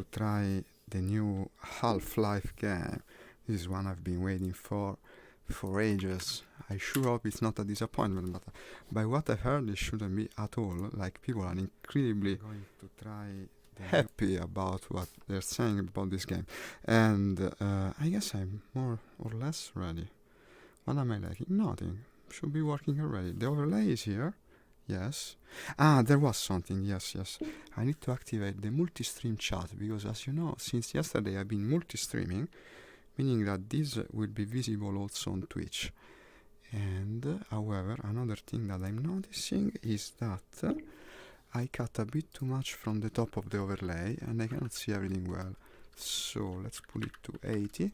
to try the new Half-Life game. This is one I've been waiting for ages. I sure hope it's not a disappointment, but by what I've heard, it shouldn't be at all. Like, people are incredibly going to try happy about what they're saying about this game. And I guess I'm more or less ready. What am I lacking? Nothing. Should be working already. The overlay is here. Yes. There was something. Yes. I need to activate the multi-stream chat because, as you know, since yesterday I've been multi-streaming, meaning that this will be visible also on Twitch. And, however, another thing that I'm noticing is that I cut a bit too much from the top of the overlay and I cannot see everything well. So let's put it to 80.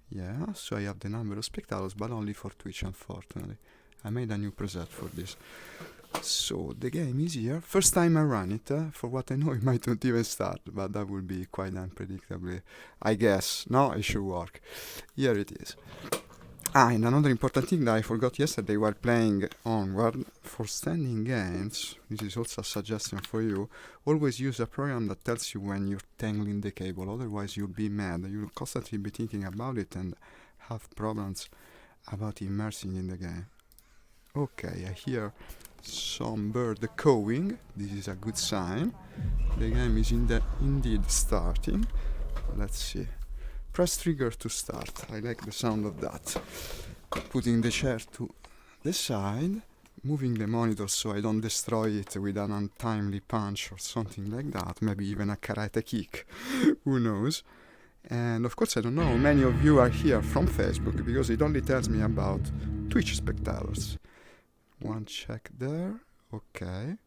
Yeah, so I have the number of spectators, but only for Twitch, unfortunately. I made a new preset for this. So the game is here. First time I run it. For what I know, it might not even start, but that will be quite unpredictably, I guess. No, it should work. Here it is. And another important thing that I forgot yesterday while playing Onward, for standing games, this is also a suggestion for you, always use a program that tells you when you're tangling the cable, otherwise you'll be mad. You'll constantly be thinking about it and have problems about immersing in the game. Okay, I hear some bird cawing. This is a good sign. The game is indeed starting. Let's see. Press trigger to start. I like the sound of that. Putting the chair to the side, moving the monitor so I don't destroy it with an untimely punch or something like that, maybe even a karate kick, who knows. And of course I don't know how many of you are here from Facebook because it only tells me about Twitch spectators. One check there, okay.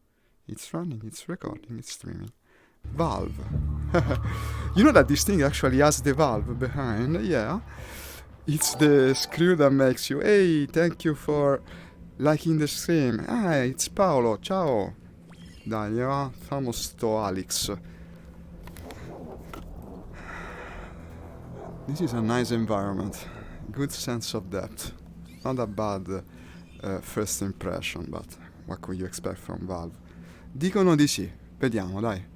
It's running, it's recording, it's streaming. Valve. You know that this thing actually has the valve behind? Yeah. It's the screw that makes you, hey, thank you for liking the stream. It's Paolo, ciao. Dai, famo sto Alyx. This is a nice environment. Good sense of depth. Not a bad first impression, but what could you expect from Valve? Dicono di sì. Vediamo, dai.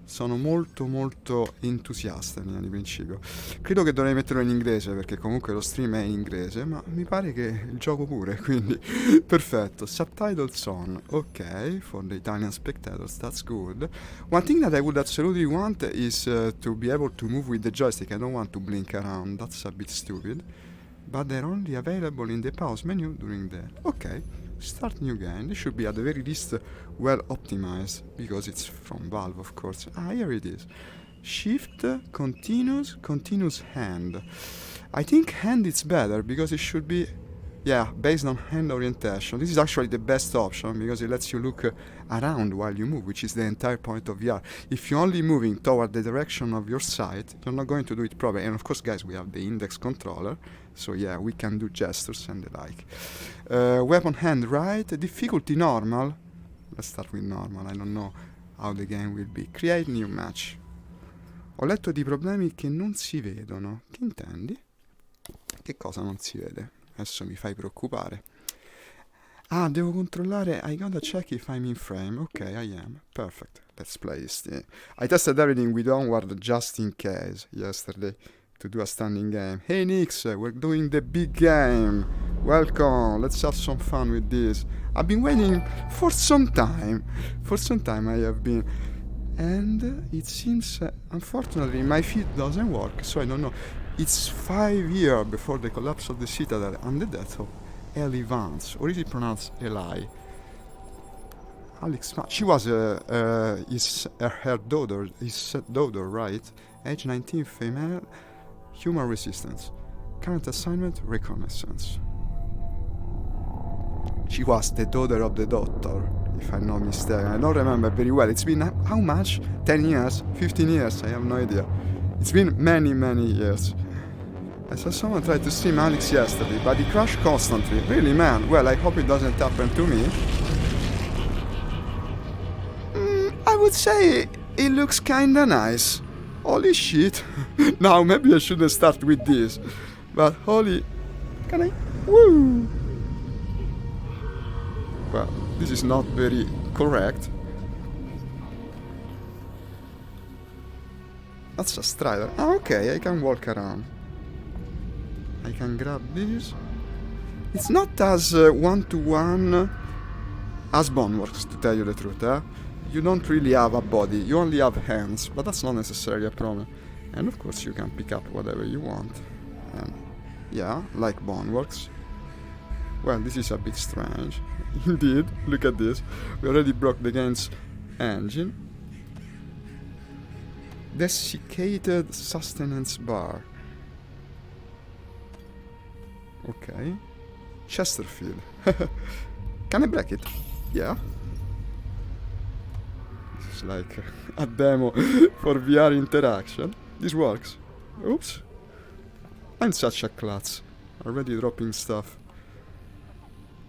Sono molto entusiasta in linea di principio. Credo che dovrei metterlo in inglese perché comunque lo stream è in inglese, ma mi pare che il gioco pure, quindi perfetto. Subtitles on, ok, for the Italian spectators, that's good. One thing that I would absolutely want is to be able to move with the joystick. I don't want to blink around, that's a bit stupid. But they're only available in the pause menu during the... Okay. Start new game. This should be at the very least well optimized because it's from Valve, of course. Here it is. Shift, continuous hand. I think hand is better because it should be, based on hand orientation. This is actually the best option because it lets you look around while you move, which is the entire point of VR. If you're only moving toward the direction of your sight, you're not going to do it properly. And of course, guys, we have the index controller. So we can do gestures and the like. Weapon hand right, difficulty normal. Let's start with normal, I don't know how the game will be. Create new match. Ho letto di problemi che non si vedono. Che intendi? Che cosa non si vede? Adesso mi fai preoccupare. Devo controllare. I gotta check if I'm in frame. Okay, I am. Perfect. Let's play this thing. I tested everything with Onward just in case yesterday to do a standing game. Hey Nix, we're doing the big game. Welcome, let's have some fun with this. I've been waiting for some time. I have been. And it seems, unfortunately, my feed doesn't work, so I don't know. It's 5 years before the collapse of the Citadel and the death of Ellie Vance, or is it pronounced Eli? Alyx, she was her daughter, his daughter, right? Age 19, female, human resistance. Current assignment, reconnaissance. She was the daughter of the doctor, if I'm not mistaken. I don't remember very well. It's been how much? 10 years? 15 years? I have no idea. It's been many years. I saw someone try to stream Alyx yesterday, but he crashed constantly. Really, man? Well, I hope it doesn't happen to me. I would say it looks kinda nice. Holy shit. Now, maybe I shouldn't start with this. But holy... Can I... Woo! Well, this is not very correct. That's a strider. Ah, okay, I can walk around. I can grab this. It's not as one-to-one as Boneworks, to tell you the truth, eh? You don't really have a body, you only have hands, but that's not necessarily a problem. And of course you can pick up whatever you want. And yeah, like Boneworks. Well, this is a bit strange. Indeed, look at this. We already broke the game's engine. Desiccated sustenance bar. Okay. Chesterfield. Can I break it? Yeah. This is like a demo for VR interaction. This works. Oops. I'm such a klutz. Already dropping stuff.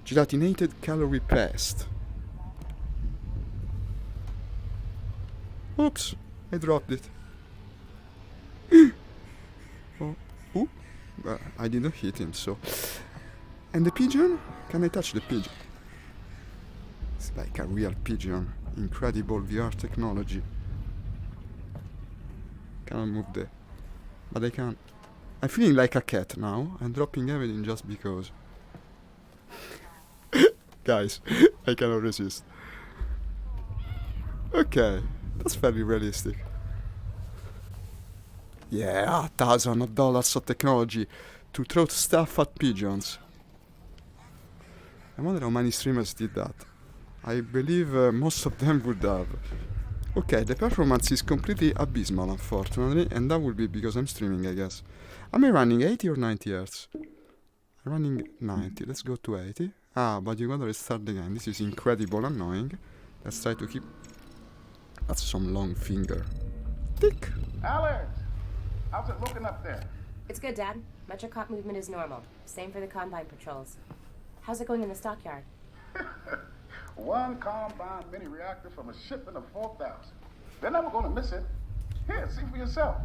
Gelatinated calorie paste. Oops. I dropped it. Oh. Ooh. I didn't hit him, so... And the pigeon? Can I touch the pigeon? It's like a real pigeon. Incredible VR technology. Cannot move the... But I can... I'm feeling like a cat now. I'm dropping everything just because. Guys, I cannot resist. Okay, that's very realistic. Yeah, thousands of dollars of technology to throw stuff at pigeons. I wonder how many streamers did that. I believe most of them would have. Okay, the performance is completely abysmal, unfortunately, and that would be because I'm streaming, I guess. Am I running 80 or 90 Hz? I'm running 90. Let's go to 80. Ah, but you gotta restart the game. This is incredible annoying. Let's try to keep... That's some long finger. Tick! Alyx! How's it looking up there? It's good, Dad. Metrocop movement is normal. Same for the combine patrols. How's it going in the stockyard? One combine mini reactor from a shipment of 4,000. They're never gonna miss it. Here, see for yourself.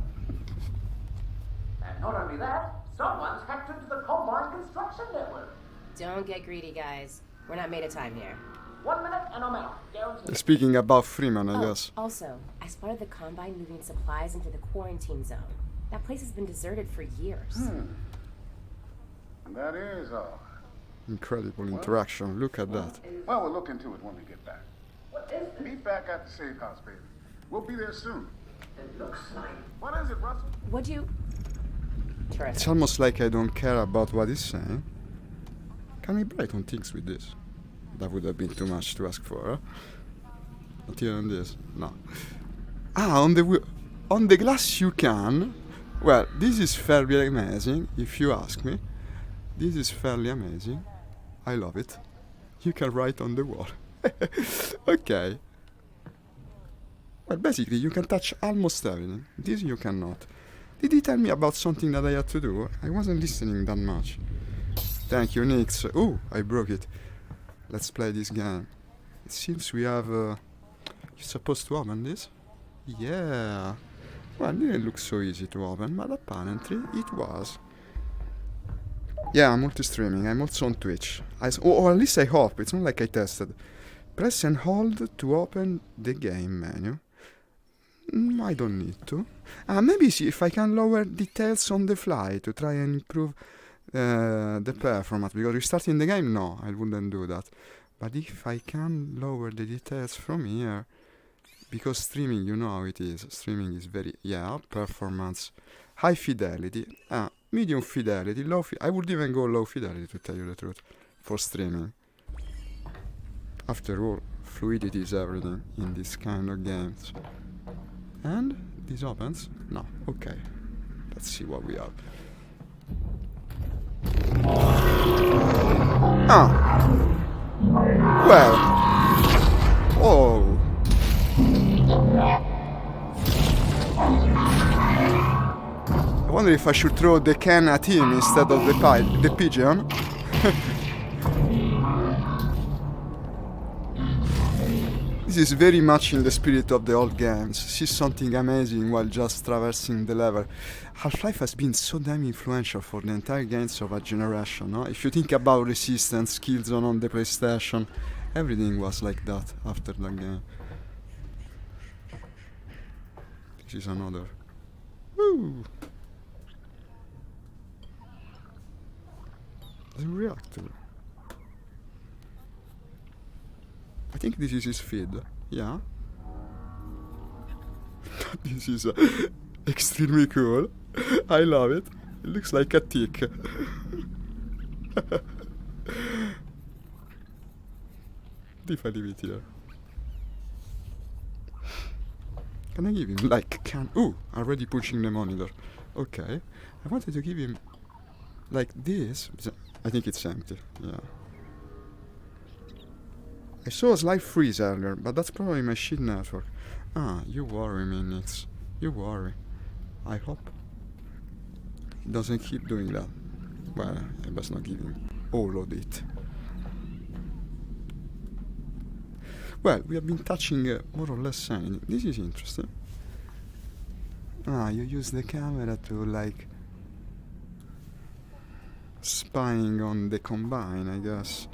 And not only that, someone's hacked into the Combine construction network. Don't get greedy, guys. We're not made of time here. 1 minute and I'm out. Guaranteed. Speaking about Freeman, I guess. Also, I spotted the combine moving supplies into the quarantine zone. That place has been deserted for years. That is all. Incredible interaction. Look at that. Well, we'll look into it when we get back. What is it? Meet back at the safe house, baby. We'll be there soon. It looks like... What is it, Russell? Would you... Terrific. It's almost like I don't care about what he's saying. Can we bright on things with this? That would have been too much to ask for, huh? Not even this. No. Ah, on the glass you can. Well, this is fairly amazing, if you ask me. This is fairly amazing. I love it. You can write on the wall. Okay. Well, basically, you can touch almost everything. This you cannot. Did he tell me about something that I had to do? I wasn't listening that much. Thank you, Nix. Oh, I broke it. Let's play this game. It seems we have... You're supposed to open this? Yeah. Well, it didn't look so easy to open, but apparently it was. Yeah, I'm multi-streaming. I'm also on Twitch. Or at least I hope. It's not like I tested. Press and hold to open the game menu. I don't need to. Maybe see if I can lower details on the fly to try and improve the performance. Because restarting the game, no, I wouldn't do that. But if I can lower the details from here, because streaming, you know how it is. Streaming is very, performance, high fidelity, medium fidelity, low I would even go low fidelity, to tell you the truth, for streaming. After all, fluidity is everything in this kind of games. And this opens? No, okay. Let's see what we have. Well. Oh. I wonder if I should throw the can at him instead of the pigeon. This is very much in the spirit of the old games. See something amazing while just traversing the level. Half-Life has been so damn influential for the entire games of a generation, no? If you think about Resistance, Killzone on the PlayStation, everything was like that after that game. This is another Ooh. The reactor. I think this is his feed. Yeah. This is extremely cool. I love it. It looks like a tick. If I leave it here. Can I give him like ooh, already pushing the monitor. Okay. I wanted to give him like this. I think it's empty. Yeah. I saw a slight freeze earlier, but that's probably my shit network. Ah, you worry me, Nix. You worry. I hope it doesn't keep doing that. Well, I best not give him all of it. Well, we have been touching more or less anything. This is interesting. Ah, you use the camera to like spying on the Combine, I guess.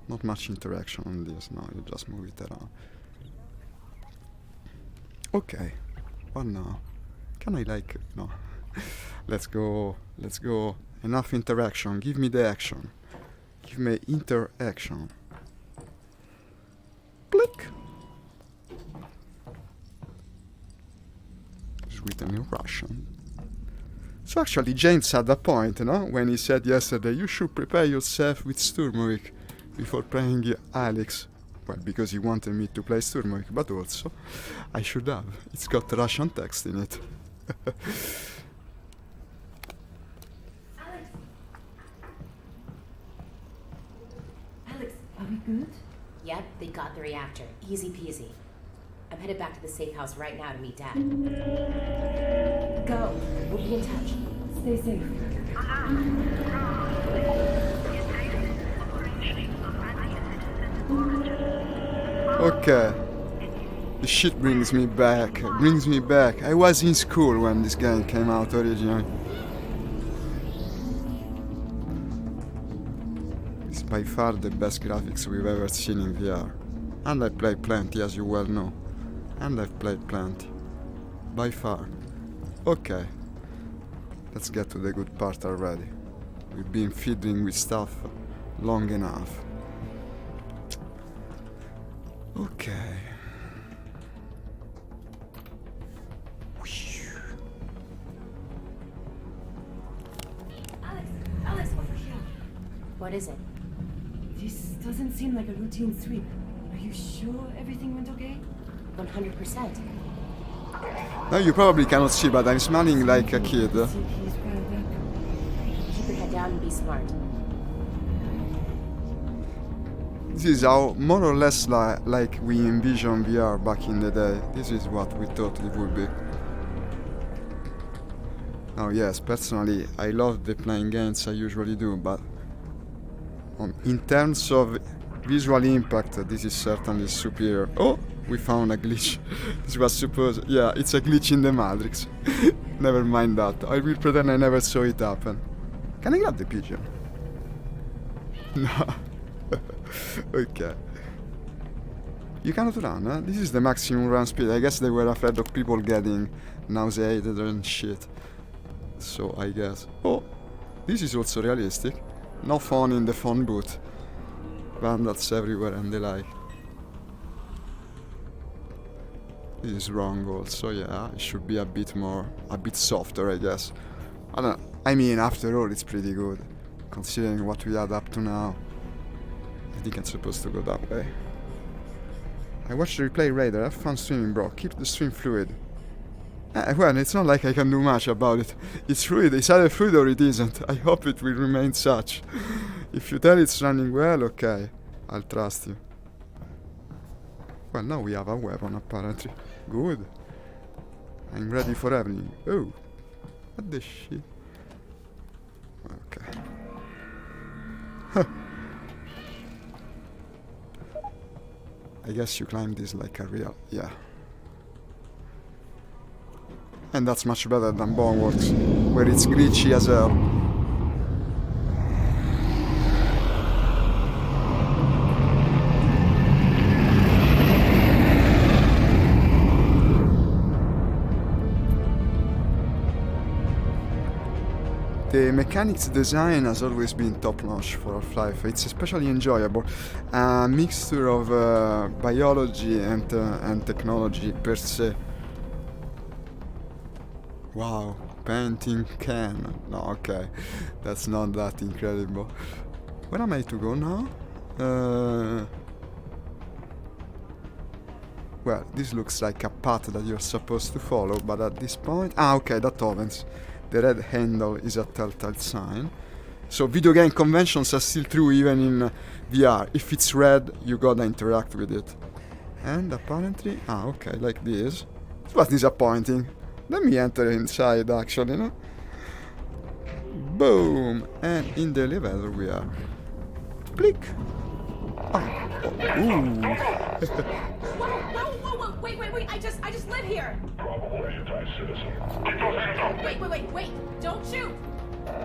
Not much interaction on this, no, you just move it around. Okay, what now? Can I like, no. Let's go. Enough interaction, give me the action. Give me interaction. Click. It's written in Russian. So actually James had a point, no? When he said yesterday, you should prepare yourself with Sturmovik before playing Alyx. Well, because he wanted me to play Sturmovik, but also I should have. It's got Russian text in it. Alyx, are we good? Yep, they got the reactor. Easy peasy. I'm headed back to the safe house right now to meet Dad. Go. We'll be in touch. Stay safe. Okay. The shit brings me back. I was in school when this game came out originally. It's by far the best graphics we've ever seen in VR. And I played plenty, as you well know. And I've played plenty. By far. Okay. Let's get to the good part already. We've been fiddling with stuff long enough. Okay. Alyx, over here. What is it? This doesn't seem like a routine sweep. Are you sure everything went okay? 100%. Now you probably cannot see, but I'm smiling like a kid. CP's riled up. Keep your head down and be smart. This is how more or less like we envisioned VR back in the day. This is what we thought it would be. Now yes, personally I love the playing games I usually do, but in terms of visual impact this is certainly superior. Oh, we found a glitch. This was supposed... yeah, it's a glitch in the Matrix. Never mind that. I will pretend I never saw it happen. Can I grab the pigeon? No. Okay. You cannot run, huh? This is the maximum run speed. I guess they were afraid of people getting nauseated and shit. So I guess... oh, this is also realistic. No phone in the phone booth. Vandals everywhere and the like. This is wrong also, yeah. It should be a bit softer, I guess. I mean, after all, it's pretty good. Considering what we had up to now. I think I'm supposed to go that way. I watched the replay radar. Have fun swimming, bro. Keep the swim fluid. Well, it's not like I can do much about it. It's fluid. It's either fluid or it isn't. I hope it will remain such. If you tell it's running well, okay. I'll trust you. Well, now we have a weapon, apparently. Good. I'm ready for everything. Oh. What the shit? Okay. Huh. I guess you climb this like a real... yeah. And that's much better than Boneworks, where it's glitchy as hell. The mechanics design has always been top-notch for Half-Life. It's especially enjoyable. A mixture of biology and technology per se. Wow, painting can. No, okay, that's not that incredible. Where am I to go now? Well, this looks like a path that you're supposed to follow, but at this point... Ah, okay, that opens. The red handle is a telltale sign. So video game conventions are still true even in VR. If it's red, you gotta interact with it. And apparently... Ah, okay, like this. It was disappointing. Let me enter inside, actually, no? Boom! And in the elevator we are. Click! Ah. Ooh! Whoa! Wait! I just live here. Probable anti-citizen. Wait! Don't shoot.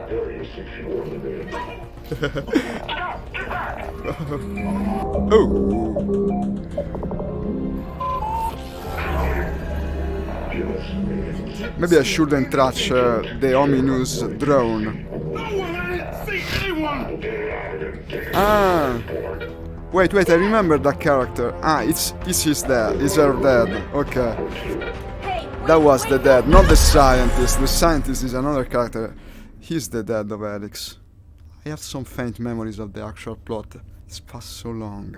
Area 64 eliminated. Oh! Give us minutes. Maybe I shouldn't touch the ominous drone. Ah! Wait, I remember that character. Ah, it's his dad. It's her dad. Okay. Hey, That was the dad, not the scientist. The scientist is another character. He's the dad of Alyx. I have some faint memories of the actual plot. It's passed so long.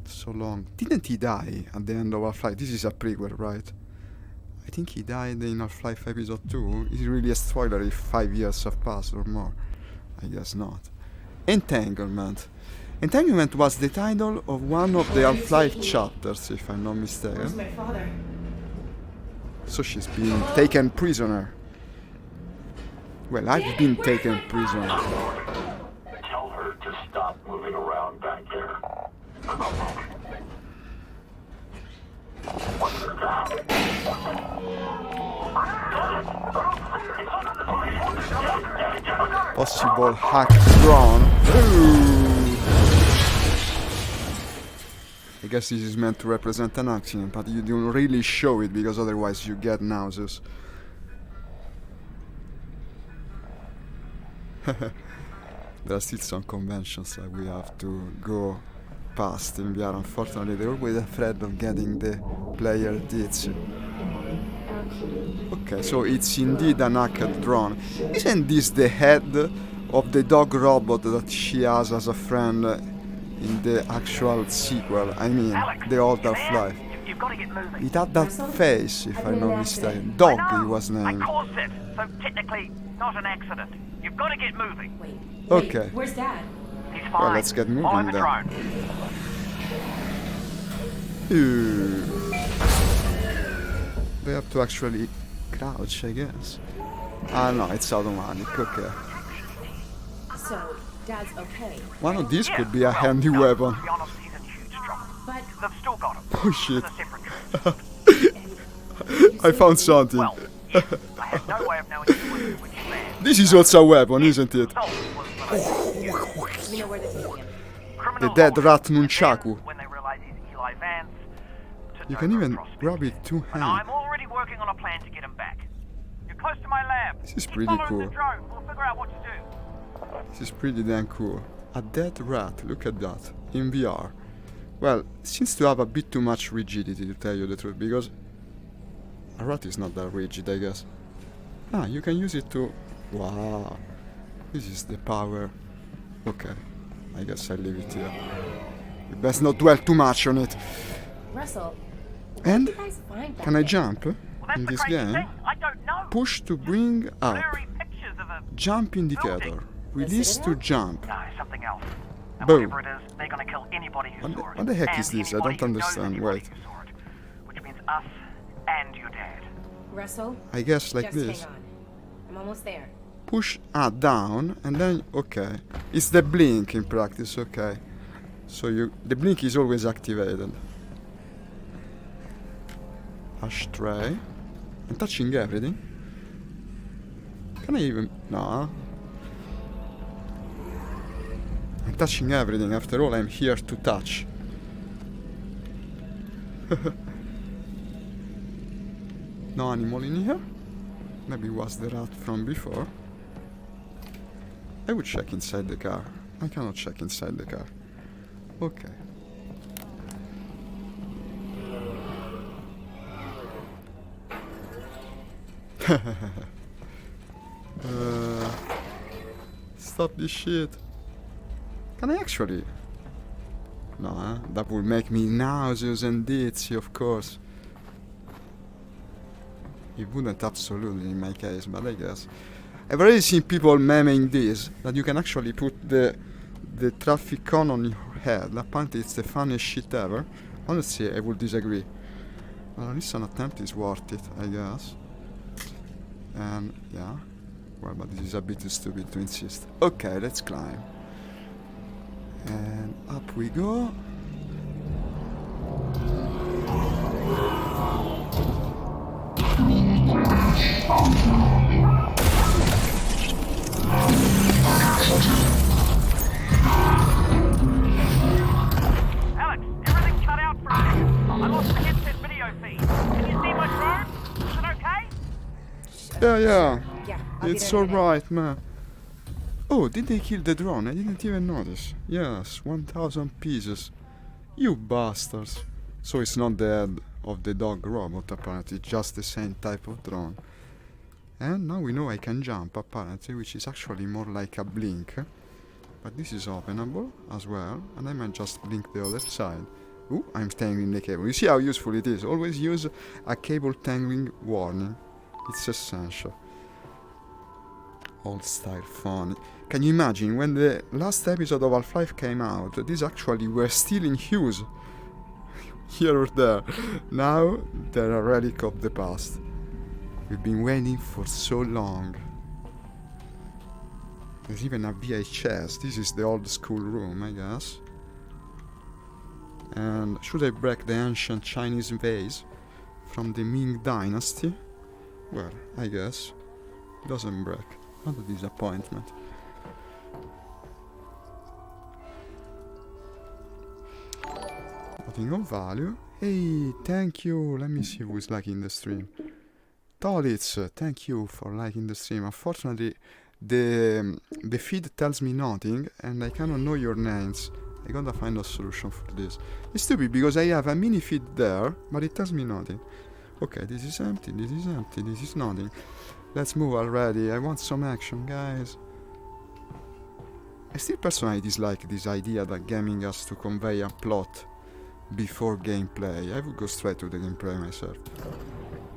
So long. Didn't he die at the end of Half-Life? This is a prequel, right? I think he died in Half-Life episode 2. Is it really a spoiler if 5 years have passed or more? I guess not. Entanglement. Entanglement was the title of one of the Half-Life chapters, if I'm not Where's mistaken. my father? So she's being taken prisoner. Well, I've been taken prisoner. Tell her to stop moving around back there. Possible hack drone. Ooh. I guess this is meant to represent an accident, but you don't really show it because otherwise you get nauseous. There are still some conventions that we have to go past in VR. Unfortunately, they're always afraid of getting the player ditzy. Okay, so it's indeed an hacked drone. Isn't this the head of the dog robot that she has as a friend in the actual sequel? I mean, the old Half-Life. You've got to get moving. It had that face, if I'm not mistaken. Dog, he was named. I caused it, so technically not an accident. You've got to get moving. Wait. Okay. Where's Dad? He's fine. Well, let's get moving Follow the then. drone. They have to actually crouch, I guess. Ah, no, it's automatic, okay. So, Dad's okay. One of these could be a handy weapon. To be honest, he's in huge trouble. But They've still got him. Oh shit. In a separate room. I found something. Well, yes, I had no way of knowing which man. This is also a weapon, isn't it? Result was that I we know where they're taking him. The criminal dead law. rat And nunchaku. then, when they realize he's Eli Vance, to You no can even prospect. grab it two And hands. I'm already working on a plan to get him back. You're close to my lab. This is Keep pretty following cool. the drone. We'll figure out what to do. This is pretty damn cool. A dead rat, look at that. In VR. Well, seems to have a bit too much rigidity, to tell you the truth, because a rat is not that rigid, I guess. Ah, you can use it to... Wow. This is the power. Okay. I guess I'll leave it here. You best not dwell too much on it. Russell, And you guys find that can I thing? jump Well, that's in the this crazy game? thing. I don't know. Push to bring up. Blurry pictures of a... Jump indicator. Release to Citadel? jump. No, something else. And Boom. whatever it is, they're going to kill anybody who What the- saw it. what the heck And is this? I anybody don't who knows understand. anybody Wait. who saw it. Which means us and your dad. Russell, I guess like just this. hang on. I'm almost there. Push down and then okay. It's the blink in practice, okay. So the blink is always activated. Ashtray. I'm touching everything. Can I even no. I'm touching everything, after all I'm here to touch. No animal in here? Maybe it was the rat from before. I would check inside the car. I cannot check inside the car. Okay. Stop this shit. Can I actually? No, that would make me nauseous and ditzy, of course. It wouldn't absolutely in my case, but I guess. I've already seen people memeing this, that you can actually put the traffic cone on your head. Apparently it's the funniest shit ever. Honestly, I would disagree. Well, at least an attempt is worth it, I guess. And, yeah. Well, but this is a bit too stupid to insist. Okay, let's climb. And up we go. Alex, everything cut out for a second. I lost the headset video feed. Can you see my drone? Is it okay? Yeah. Yeah, I'll be It's there in a minute. alright, man. Oh, did they kill the drone? I didn't even notice. Yes, 1,000 pieces. You bastards. So it's not the head of the dog robot, apparently. Just the same type of drone. And now we know I can jump, apparently, which is actually more like a blink. But this is openable as well, and I might just blink the other side. Ooh, I'm tangling the cable. You see how useful it is. Always use a cable tangling warning. It's essential. Old style funny. Can you imagine when the last episode of Half-Life came out, these actually were still in use. Here or there. Now they're a relic of the past. We've been waiting for so long. There's even a VHS. This is the old school room, I guess. And should I break the ancient Chinese vase from the Ming Dynasty? Well, I guess. Doesn't break. What a disappointment. Nothing of value. Hey, thank you. Let me see who's liking the stream. Alyx, thank you for liking the stream. Unfortunately, the feed tells me nothing, and I cannot know your names. I gotta find a solution for this. It's stupid because I have a mini feed there, but it tells me nothing. Okay, this is empty, this is empty, this is nothing. Let's move already. I want some action, guys. I still personally dislike this idea that gaming has to convey a plot before gameplay. I would go straight to the gameplay myself.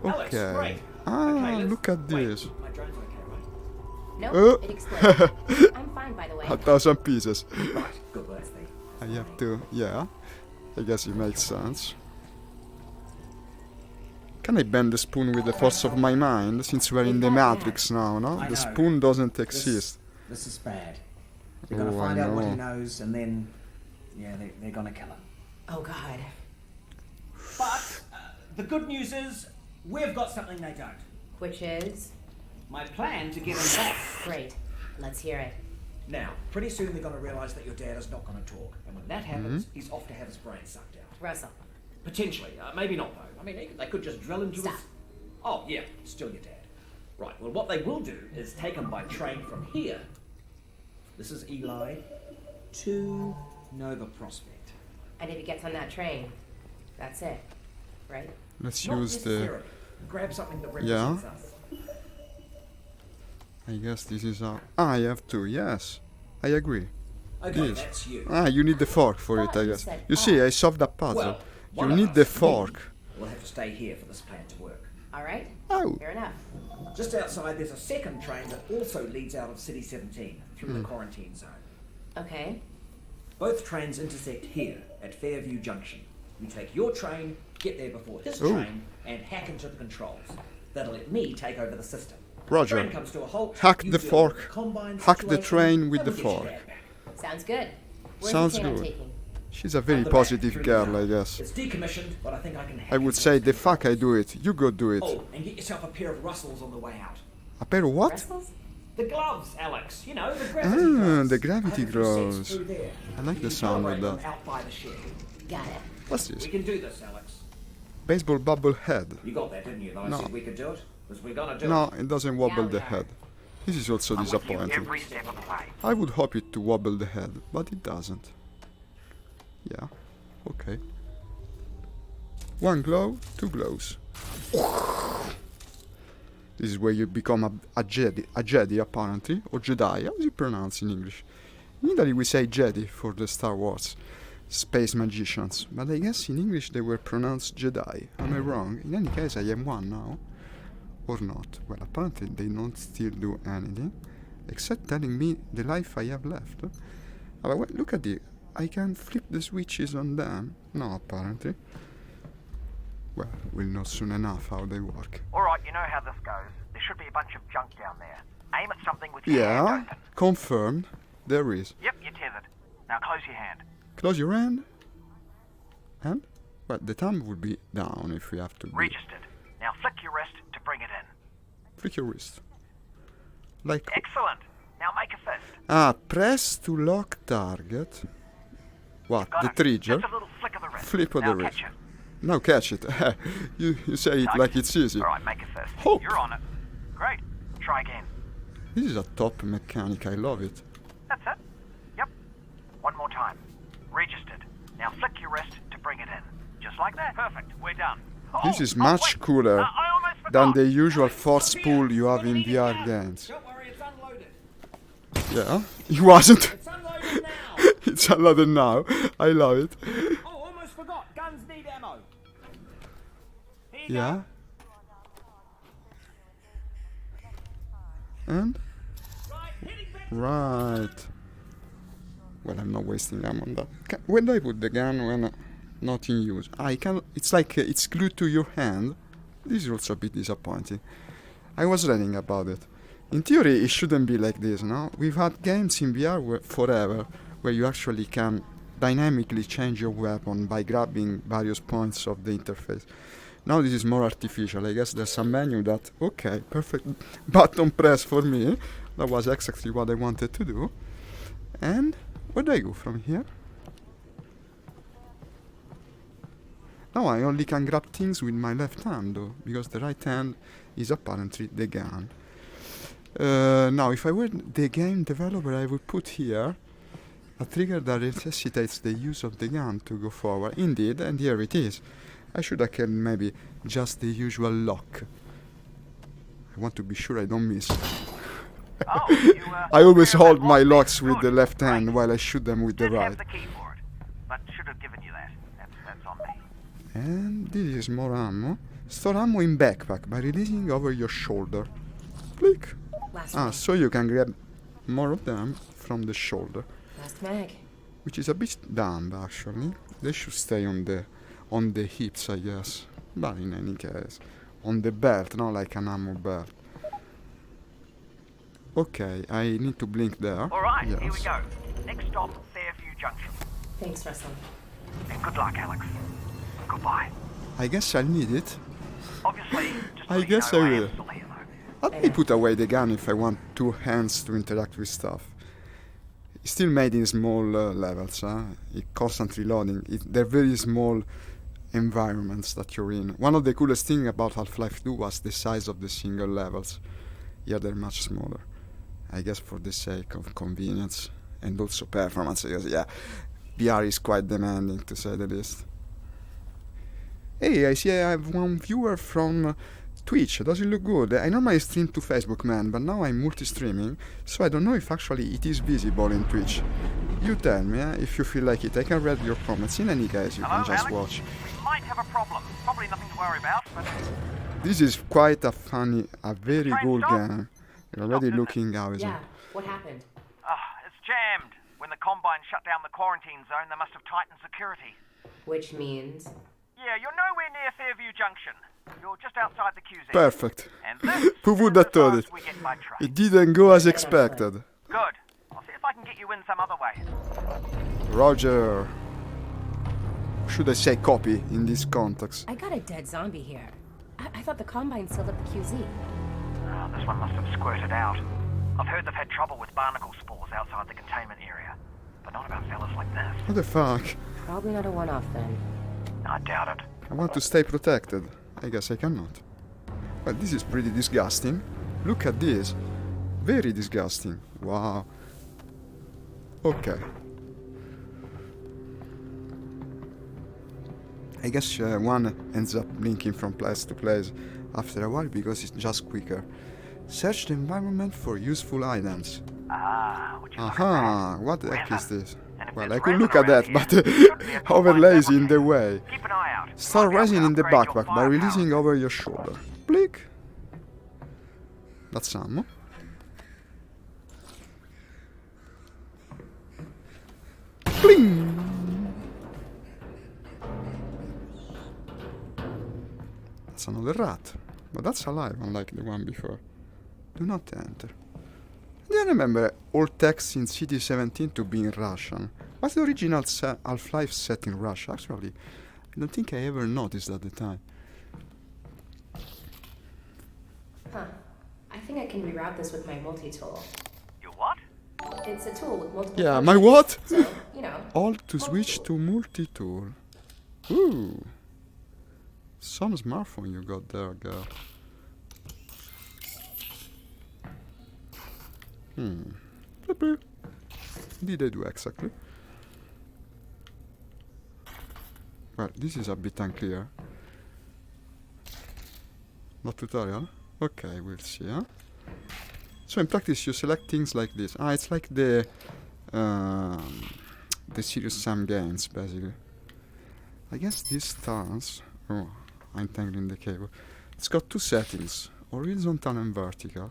Alex, Okay. great. Ah, Okay, let's- look at wait, this. my drone's okay, right? Nope, Oh. it exploded. I'm fine, by the way. 1,000 pieces. Right, good, let's see. I have to, yeah. I guess it makes sense. Can I bend the spoon with the force of my mind? Since we're in the Matrix now, no? I The know. spoon doesn't exist. This is bad. They're gonna Oh, find I out what he know. knows, and then, yeah, they're gonna kill him. Oh, God. But the good news is we've got something they don't. Which is? My plan to get him back. Great. Let's hear it. Now, pretty soon they're gonna realise that your dad is not gonna talk, and when that happens, he's off to have his brain sucked out. Russell. Potentially, maybe not though. I mean, they could just drill into Stop. his. Oh yeah, still your dad. Right. Well, what they will do is take him by train from here. This is Eli to Nova Prospect. And if he gets on that train, that's it. Right? Let's Not use the... necessarily. Grab something that Yeah. represents us. I guess this is our... Ah, I have to, yes. I agree. Okay, Yes. that's you. Ah, you need the fork for it, Thought I you guess. said You see, off. I solved that puzzle. Well, You one of need us, the me, fork. We'll have to stay here for this plan to work. All right? Oh, Fair enough. Just outside, there's a second train that also leads out of City 17 through the quarantine zone. Okay. Both trains intersect here at Fairview Junction. You take your train, get there before his Ooh. train, and hack into the controls. That'll let me take over the system. Roger. Train comes to a halt. Hack you the deal fork. with the combine Hack the situation, train with and the we'll get your fork. dad back. Sounds good. Where's Sounds the train I'm good. taking? she's a Out very the back, positive through the girl, tunnel. I guess. It's decommissioned, but I think I can hack I would into say, its the fuck I controls. do it. You go do it. Oh, and get yourself a pair of Russells on the way out. A pair of what? Brussels? The gloves, Alex. You know, the gravity Ah, gloves. the gravity I have a few sets gloves. through there. I like You the can sound of calibrate them that. out by the shed. Got it. What's this? We can do this, Alex. Baseball bubble head. You got that, didn't you? Though I No. said we could do it. Because we're gonna do No, it. it doesn't Now wobble we the are. head. This is also I'm with you disappointing. every step of the way. I would hope it to wobble the head, but it doesn't. Yeah, okay. One glow, two glows. This is where you become a Jedi apparently, or Jedi, how do you pronounce in English? In Italy we say Jedi for the Star Wars space magicians, but I guess in English they were pronounced Jedi. Am I wrong? In any case, I am one now. Or not. Well, apparently they don't still do anything, except telling me the life I have left. But wait, look at it. I can flip the switches on them. No, apparently. Well, we'll know soon enough how they work. Alright, you know how this goes. There should be a bunch of junk down there. Aim at something with your hand Yeah, open. confirmed. There is. Yep, you're tethered. Now close your hand. Close your hand. And? Well, the thumb would be down if we have to be. Registered. Now flick your wrist to bring it in. Flick your wrist. Like. Excellent. Now make a fist. Ah, press to lock target. What? Got The it. trigger? Just a little flick of the wrist. Flip of now the wrist. catch it. Now catch it. you say it Nice. like it's easy. Alright, make a fist. Hope. You're on it. Great. Try again. This is a top mechanic. I love it. That's it. Yep. One more time. Registered. Now flick your wrist to bring it in. Just like that. Perfect. We're done. This is much wait. cooler I almost than forgot. the usual force pull you have in VR games. Don't worry, it's unloaded. Yeah, it wasn't. It's unloaded now. It's another now. I love it. Oh, almost forgot. Guns need ammo. Here you Yeah. And? go. Right, hitting back. Right. Well, I'm not wasting ammo on that. When do I put the gun when not in use? I can. It's like it's glued to your hand. This is also a bit disappointing. I was reading about it. In theory, it shouldn't be like this, no? We've had games in VR forever where you actually can dynamically change your weapon by grabbing various points of the interface. Now this is more artificial. I guess there's a menu that, okay, perfect button press for me. That was exactly what I wanted to do. And where do I go from here? Now I only can grab things with my left hand though, because the right hand is apparently the gun. Now if I were the game developer, I would put here a trigger that necessitates the use of the gun to go forward. Indeed, and here it is. I should have kept maybe just the usual lock. I want to be sure I don't miss. Oh, you, I always clear hold that my lock? locks with the Good. left hand Great. while I shoot them with the Didn't right. have the key for it, but should have given you that. That's on me. And this is more ammo. Store ammo in backpack by releasing over your shoulder. Click. Last Ah, mag. so you can grab more of them from the shoulder, Last mag. which is a bit dumb actually. They should stay on the hips, I guess. But in any case, on the belt, not like an ammo belt. Okay, I need to blink there. Alright, here we Yes. go. Next stop, Fairview Junction. Thanks, Russell. And good luck, Alyx. Goodbye. I guess I'll need it. Obviously, just I so you guess know, I am will. still here, though. I'll put away the gun if I want two hands to interact with stuff. It's still made in small levels, it constantly loading. They're very small environments that you're in. One of the coolest things about Half-Life 2 was the size of the single levels. Here they're much smaller. I guess for the sake of convenience and also performance, because yeah, VR is quite demanding to say the least. Hey, I see I have one viewer from Twitch. Does it look good? I normally stream to Facebook, man, but now I'm multi-streaming, so I don't know if actually it is visible in Twitch. You tell me if you feel like it. I can read your comments. In any case, you Hello, can just Alyx? watch. We might have a problem. Probably nothing to worry about, but This is quite a funny, a very Train cool stop? game. You're already Stop, looking out. Yeah, what happened? it's jammed. When the Combine shut down the quarantine zone, they must have tightened security. Which means... Yeah, you're nowhere near Fairview Junction. You're just outside the QZ. Perfect. And this Who would is have thought as it? far as we get by train. It didn't go as expected. Good. I'll see if I can get you in some other way. Roger. Should I say copy in this context? I got a dead zombie here. I thought the Combine sealed up the QZ. Oh, this one must have squirted out. I've heard they've had trouble with barnacle spores outside the containment area. But not about fellas like this. What the fuck? Probably not a one-off then. I doubt it. I want to stay protected. I guess I cannot. Well, this is pretty disgusting. Look at this. Very disgusting. Wow. Okay. I guess one ends up blinking from place to place after a while because it's just quicker. Search the environment for useful items. Would you look at Aha, that? what the heck is Resin. this? And if Well, there's I could resin look at that, around but here, could be a overlays combine in the fabricator. way. Keep an eye out. Store Might be able resin to in the upgrade your backpack by firepower. releasing over your shoulder. Blick. That's ammo. Bling! That's another rat. But that's alive, unlike the one before. Do not enter. Do you remember all text in CD17 to be in Russian? Was the original Half-Life set in Russia? Actually, I don't think I ever noticed at the time. Huh. I think I can reroute this with my multi-tool. Your what? It's a tool with multiple Yeah, functions, my what? So, you know. Alt to switch to multi-tool. Ooh. Some smartphone you got there, girl. Bleep, bleep. Did I do exactly? Well, this is a bit unclear. Not tutorial? Okay, we'll see, huh? So in practice you select things like this. Ah, it's like the Serious Sam games, basically. I guess this starts... Oh, I'm tangling the cable. It's got two settings, horizontal and vertical.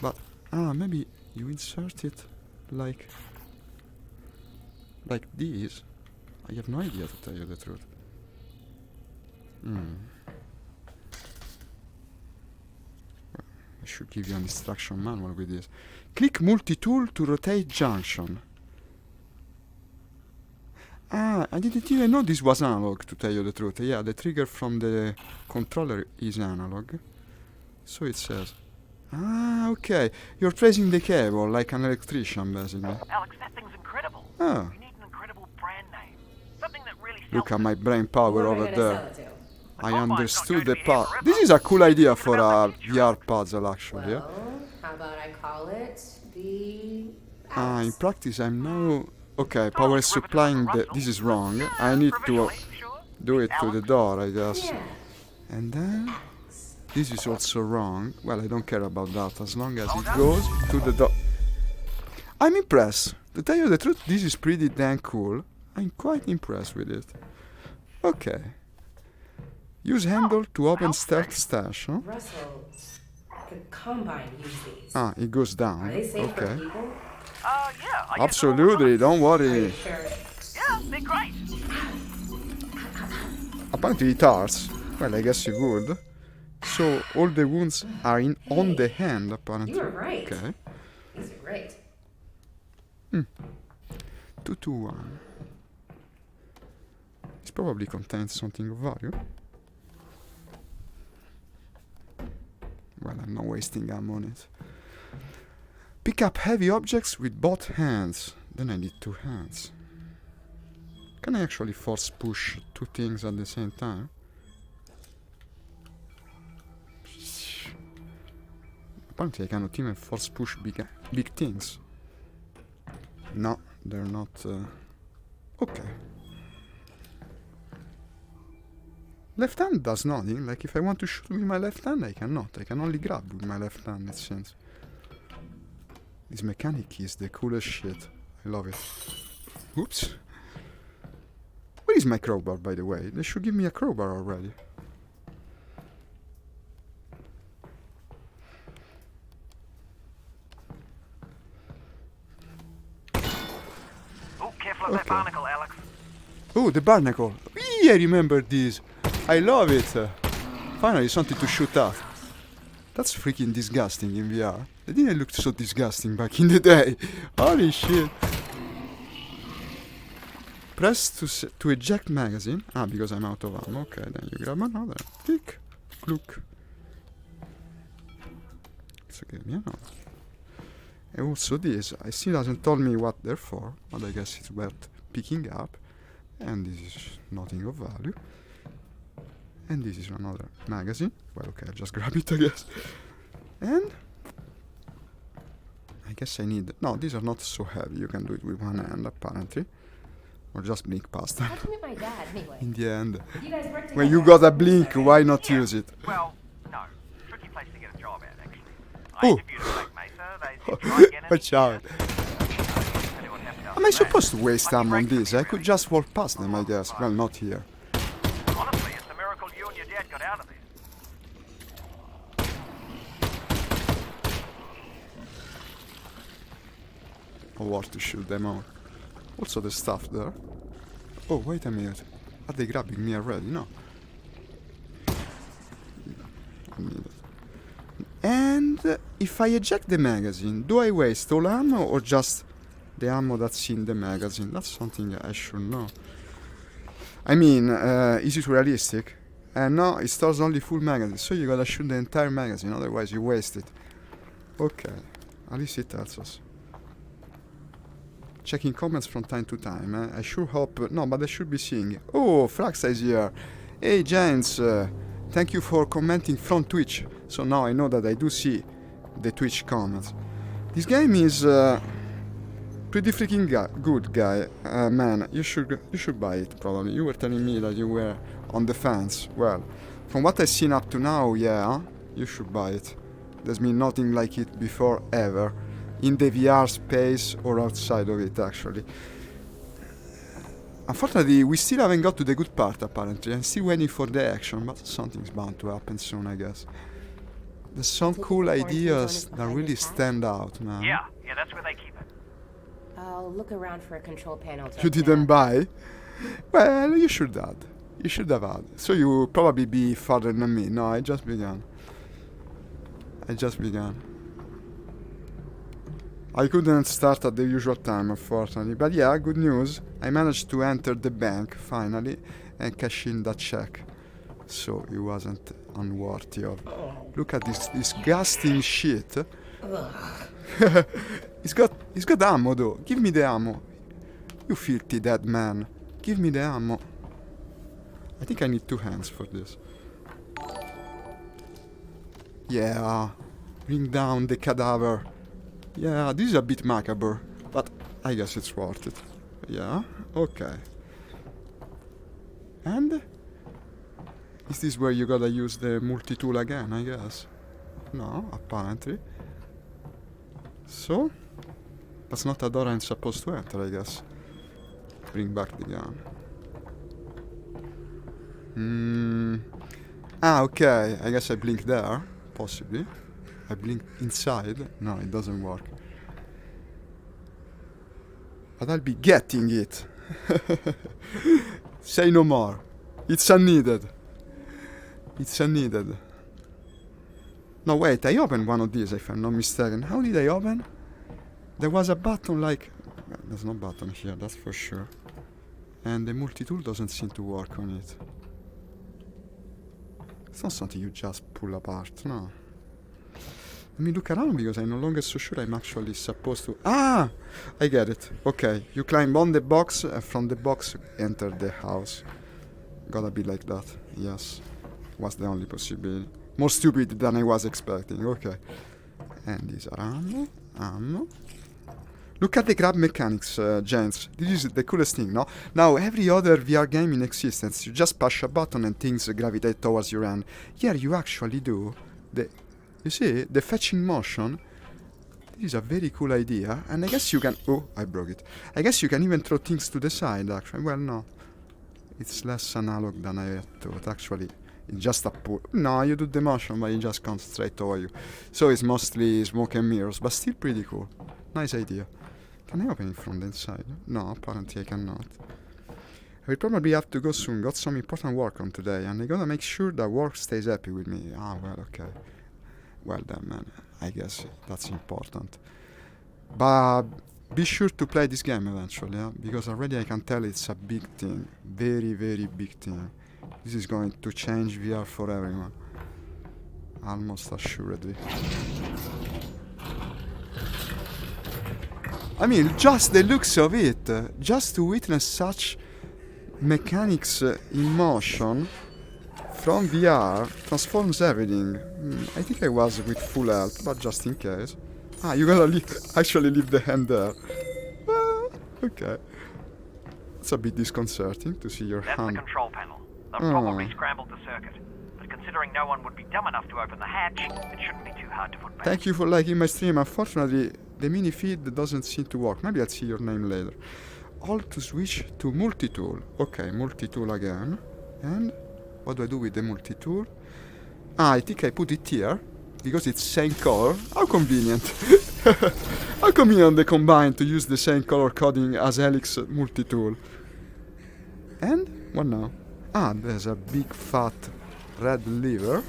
But, maybe you insert it like this. I have no idea, to tell you the truth. I should give you an instruction manual with this. Click multi-tool to rotate junction. I didn't even know this was analog, to tell you the truth. Yeah, the trigger from the controller is analog. So it says... okay. You're tracing the cable like an electrician, basically. Alex, that thing's incredible. Oh. You need an incredible brand name. Something that really sells. Look at my brain power What am over I gonna there. sell it to? I Combine's not understood going the to be here part. forever. This is a cool idea Thinking for about a the future. VR puzzle, actually. Yeah? Well, how about I call it the... In Alyx? practice, I'm now... Okay, Oh, power riveted supplying like a the... Russell. This is wrong. Yeah, I need to provisionally, sure. do it to the Alex. door, I guess. Yeah. And then... This is also wrong. Well, I don't care about that as long as Well it done. goes to the door. I'm impressed. To tell you the truth, this is pretty damn cool. I'm quite impressed with it. Okay. Use handle to open stealth stash, huh? Russell, could Combine use these? It goes Are down. they safe for Okay. people? Yeah. I use them all the Absolutely, time. don't Are you worry. sure? Yeah, they're great. Apparently it hurts. Well, I guess you would. So all the wounds are on the hand, apparently. You were right. Okay. These are great. 221. This probably contains something of value. Well, I'm not wasting ammo on it. Pick up heavy objects with both hands. Then I need two hands. Can I actually force push two things at the same time? Apparently I cannot even force push big things. No, they're not... Okay. Left hand does nothing. Like if I want to shoot with my left hand, I cannot. I can only grab with my left hand, it seems. This mechanic is the coolest shit. I love it. Oops. Where is my crowbar, by the way? They should give me a crowbar already. Oh, careful of that Okay. barnacle, Alex. Oh, the barnacle. Eee, I remember this. I love it. Finally, something to shoot at. That's freaking disgusting in VR. They didn't look so disgusting back in the day. Holy shit. Press to eject magazine. Because I'm out of ammo. Okay, then you grab another. Click. Look. It's okay, yeah. And also this. I still hasn't told me what they're for, but I guess it's worth picking up. And this is nothing of value. And this is another magazine. Well, okay, I'll just grab it, I guess. And guess I need... No, these are not so heavy. You can do it with one hand, apparently. Or just blink past them. How'd you meet my dad, anyway? In the end. You guys work together. When you got a blink, why not use it? Well, no. Tricky place to get a job at, actually. I Oh. interviewed at Lake Mesa. They said try again in Watch a year. out. Tell you what happened Am I after supposed to that. waste Lucky time on break this? for me, I could really. just walk past them, I guess. Well, not here. Honestly, it's a miracle you and your dad got out of there. Or what to shoot them out. Also the stuff there. Oh, wait a minute. Are they grabbing me already? No. I need it. And if I eject the magazine, do I waste all ammo or just the ammo that's in the magazine? That's something I should know. I mean, is it realistic? No, it stores only full magazine, so you gotta shoot the entire magazine, otherwise you waste it. Okay, at least it tells us. Checking comments from time to time. I sure hope... no, but I should be seeing... Oh, Fraxa is here. Hey, James. Thank you for commenting from Twitch. So now I know that I do see the Twitch comments. This game is pretty freaking good, guy. Man, you should buy it, probably. You were telling me that you were on the fence. Well, from what I've seen up to now, yeah, you should buy it. There's been nothing like it before, ever. In the VR space or outside of it, actually. Unfortunately, we still haven't got to the good part, apparently. I'm still waiting for the action, but something's bound to happen soon, I guess. There's some cool ideas that really stand out, man. Yeah, that's where they keep it. I'll look around for a control panel to You open didn't up. buy? Well, you should have. You should have had. So you will probably be farther than me. No, I just began. I couldn't start at the usual time, unfortunately. But yeah, good news. I managed to enter the bank, finally, and cash in that check. So he wasn't unworthy of... Look at this disgusting shit. He's got ammo, though. Give me the ammo. You filthy dead man. Give me the ammo. I think I need 2 hands for this. Yeah. Bring down the cadaver. Yeah, this is a bit macabre, but I guess it's worth it. Yeah, okay. And? Is this where you gotta use the multi-tool again, I guess? No, apparently. So? That's not a door I'm supposed to enter, I guess. Bring back the gun. Okay, I guess I blinked there, possibly. I blink inside. No, it doesn't work. But I'll be getting it. Say no more. It's unneeded. It's unneeded. No, wait, I opened one of these, if I'm not mistaken. How did I open? There was a button like... There's no button here, that's for sure. And the multi-tool doesn't seem to work on it. It's not something you just pull apart, no. Let me look around because I'm no longer so sure I'm actually supposed to... Ah! I get it. Okay, you climb on the box and from the box enter the house. Gotta be like that. Yes. Was the only possibility. More stupid than I was expecting. Okay. And these are ammo. Look at the grab mechanics, gents. This is the coolest thing, no? Now, every other VR game in existence, you just push a button and things gravitate towards your hand. Here you actually do the... You see, the fetching motion, this is a very cool idea, and I guess you can... Oh, I broke it. I guess you can even throw things to the side, actually. Well, no. It's less analog than I thought, actually. It's just a pull. No, you do the motion, but it just comes straight over you. So it's mostly smoke and mirrors, but still pretty cool. Nice idea. Can I open it from the inside? No, apparently I cannot. I will probably have to go soon. Got some important work on today, and I gotta make sure that work stays happy with me. Ah, well, okay. Well then, man, I guess that's important. But be sure to play this game eventually, yeah? Because already I can tell it's a big thing. Very, very big thing. This is going to change VR for everyone. Almost assuredly. I mean, just the looks of it, just to witness such mechanics in motion from VR transforms everything. I think I was with full health, but just in case. Ah, you gotta actually leave the hand there. Okay. It's a bit disconcerting to see your That's hand. the control panel. They've probably scrambled the circuit. But considering no one would be dumb enough to open the hatch, it shouldn't be too hard to put back. Thank you for liking my stream. Unfortunately, the mini feed doesn't seem to work. Maybe I'll see your name later. Alt to switch to multi-tool. Okay, multi-tool again. And what do I do with the multi-tool? Ah, I think I put it here because it's same color. How convenient. How convenient they combine to use the same color coding as Alyx multi-tool. And what now? Ah, there's a big fat red lever.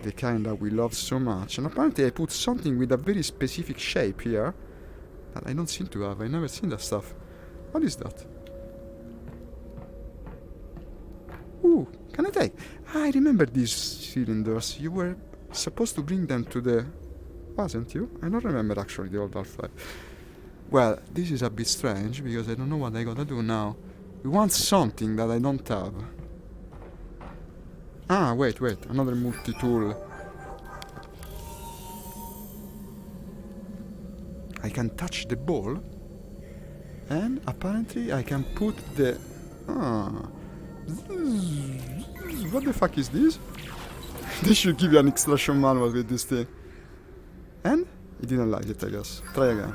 The kind that we love so much. And apparently I put something with a very specific shape here that I don't seem to have. I've never seen that stuff. What is that? Ooh, can I take? I remember these cylinders. You were supposed to bring them to the... Wasn't you? I don't remember actually the old Half-Life. Well, this is a bit strange because I don't know what I gotta do now. We want something that I don't have. Ah, wait, another multi-tool. I can touch the ball. And apparently I can put the... Ah. What the fuck is this? They should give you an instruction manual with this thing. And? He didn't like it, I guess. Try again.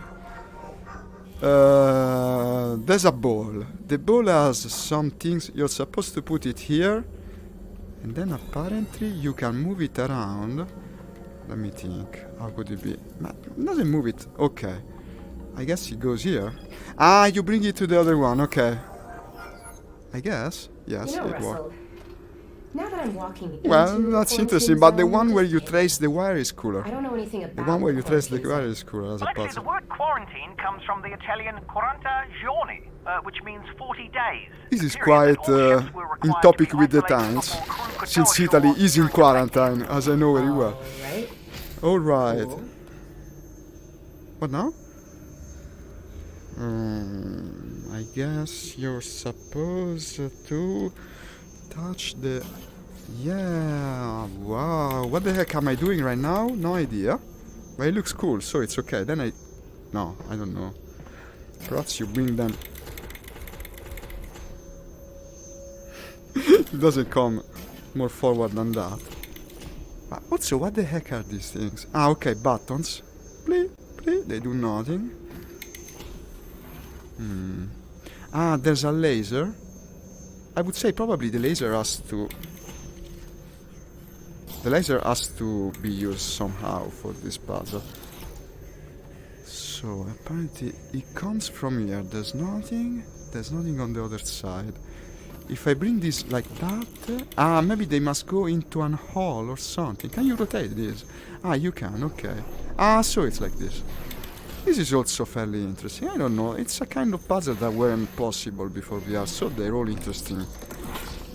There's a ball. The ball has some things. You're supposed to put it here. And then apparently you can move it around. Let me think. How could it be? It doesn't move it. Okay. I guess it goes here. Ah, you bring it to the other one. Okay. I guess. Yes, You know, it Russell, works. now that I'm walking Well, into that's the interesting, quarantine but the zone, one where just you kidding. trace the wire is cooler. I don't know anything The about one where you trace the quarantine wire zone. is cooler as a Well, actually, puzzle. the word quarantine comes from the Italian 40 giorni, which means 40 days. This is A period quite that all ships were in required topic to be with the isolated times, before crew could since go Italy ashore is in during the quarantine, as I know very well. Right? Alright. Cool. What now? I guess you're supposed to touch the... Yeah, wow. What the heck am I doing right now? No idea. But it looks cool, so it's okay. Then I... No, I don't know. Perhaps you bring them... It doesn't come more forward than that. But also, what the heck are these things? Ah, okay, buttons. Please, please, they do nothing. Ah, there's a laser. I would say probably the laser has to... The laser has to be used somehow for this puzzle. So, apparently it comes from here. There's nothing on the other side. If I bring this like that... Ah, maybe they must go into an hole or something. Can you rotate this? Ah, you can, okay. Ah, so it's like this. This is also fairly interesting. I don't know, it's a kind of puzzle that weren't possible before VR, so they're all interesting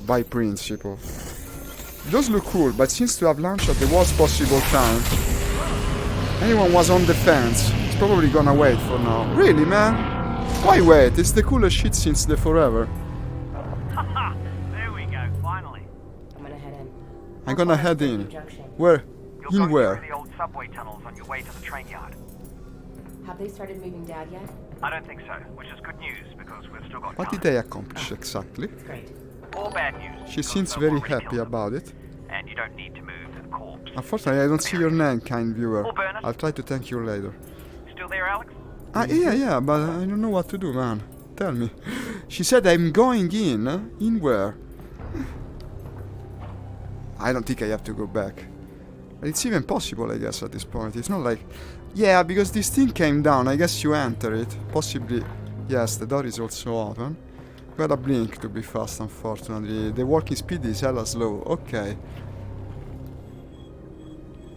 by principle. Those look cool, but seems to have launched at the worst possible time. Anyone was on the fence, it's probably gonna wait for now. Really, man? Why wait? It's the coolest shit since the forever. There we go, finally. I'm gonna head in. I'm gonna head in. Junction. Where? You're In going where? through the old subway tunnels on your way to the train yard. Have they started moving Dad yet? I don't think so, which is good news because we've still got What time. did they accomplish exactly? It's great. Or bad news. She because seems they've very already happy killed them. about it. And you don't need to move the corpse. Unfortunately, I don't see your name, kind viewer. Or burn it. I'll try to thank you later. Still there, Alyx? Ah, yeah, but I don't know what to do, man. Tell me. She said I'm going in. In where? I don't think I have to go back. It's even possible, I guess, at this point. It's not like... Yeah, because this thing came down. I guess you enter it. Possibly... Yes, the door is also open. Gotta blink to be fast, unfortunately. The walking speed is hella slow. Okay.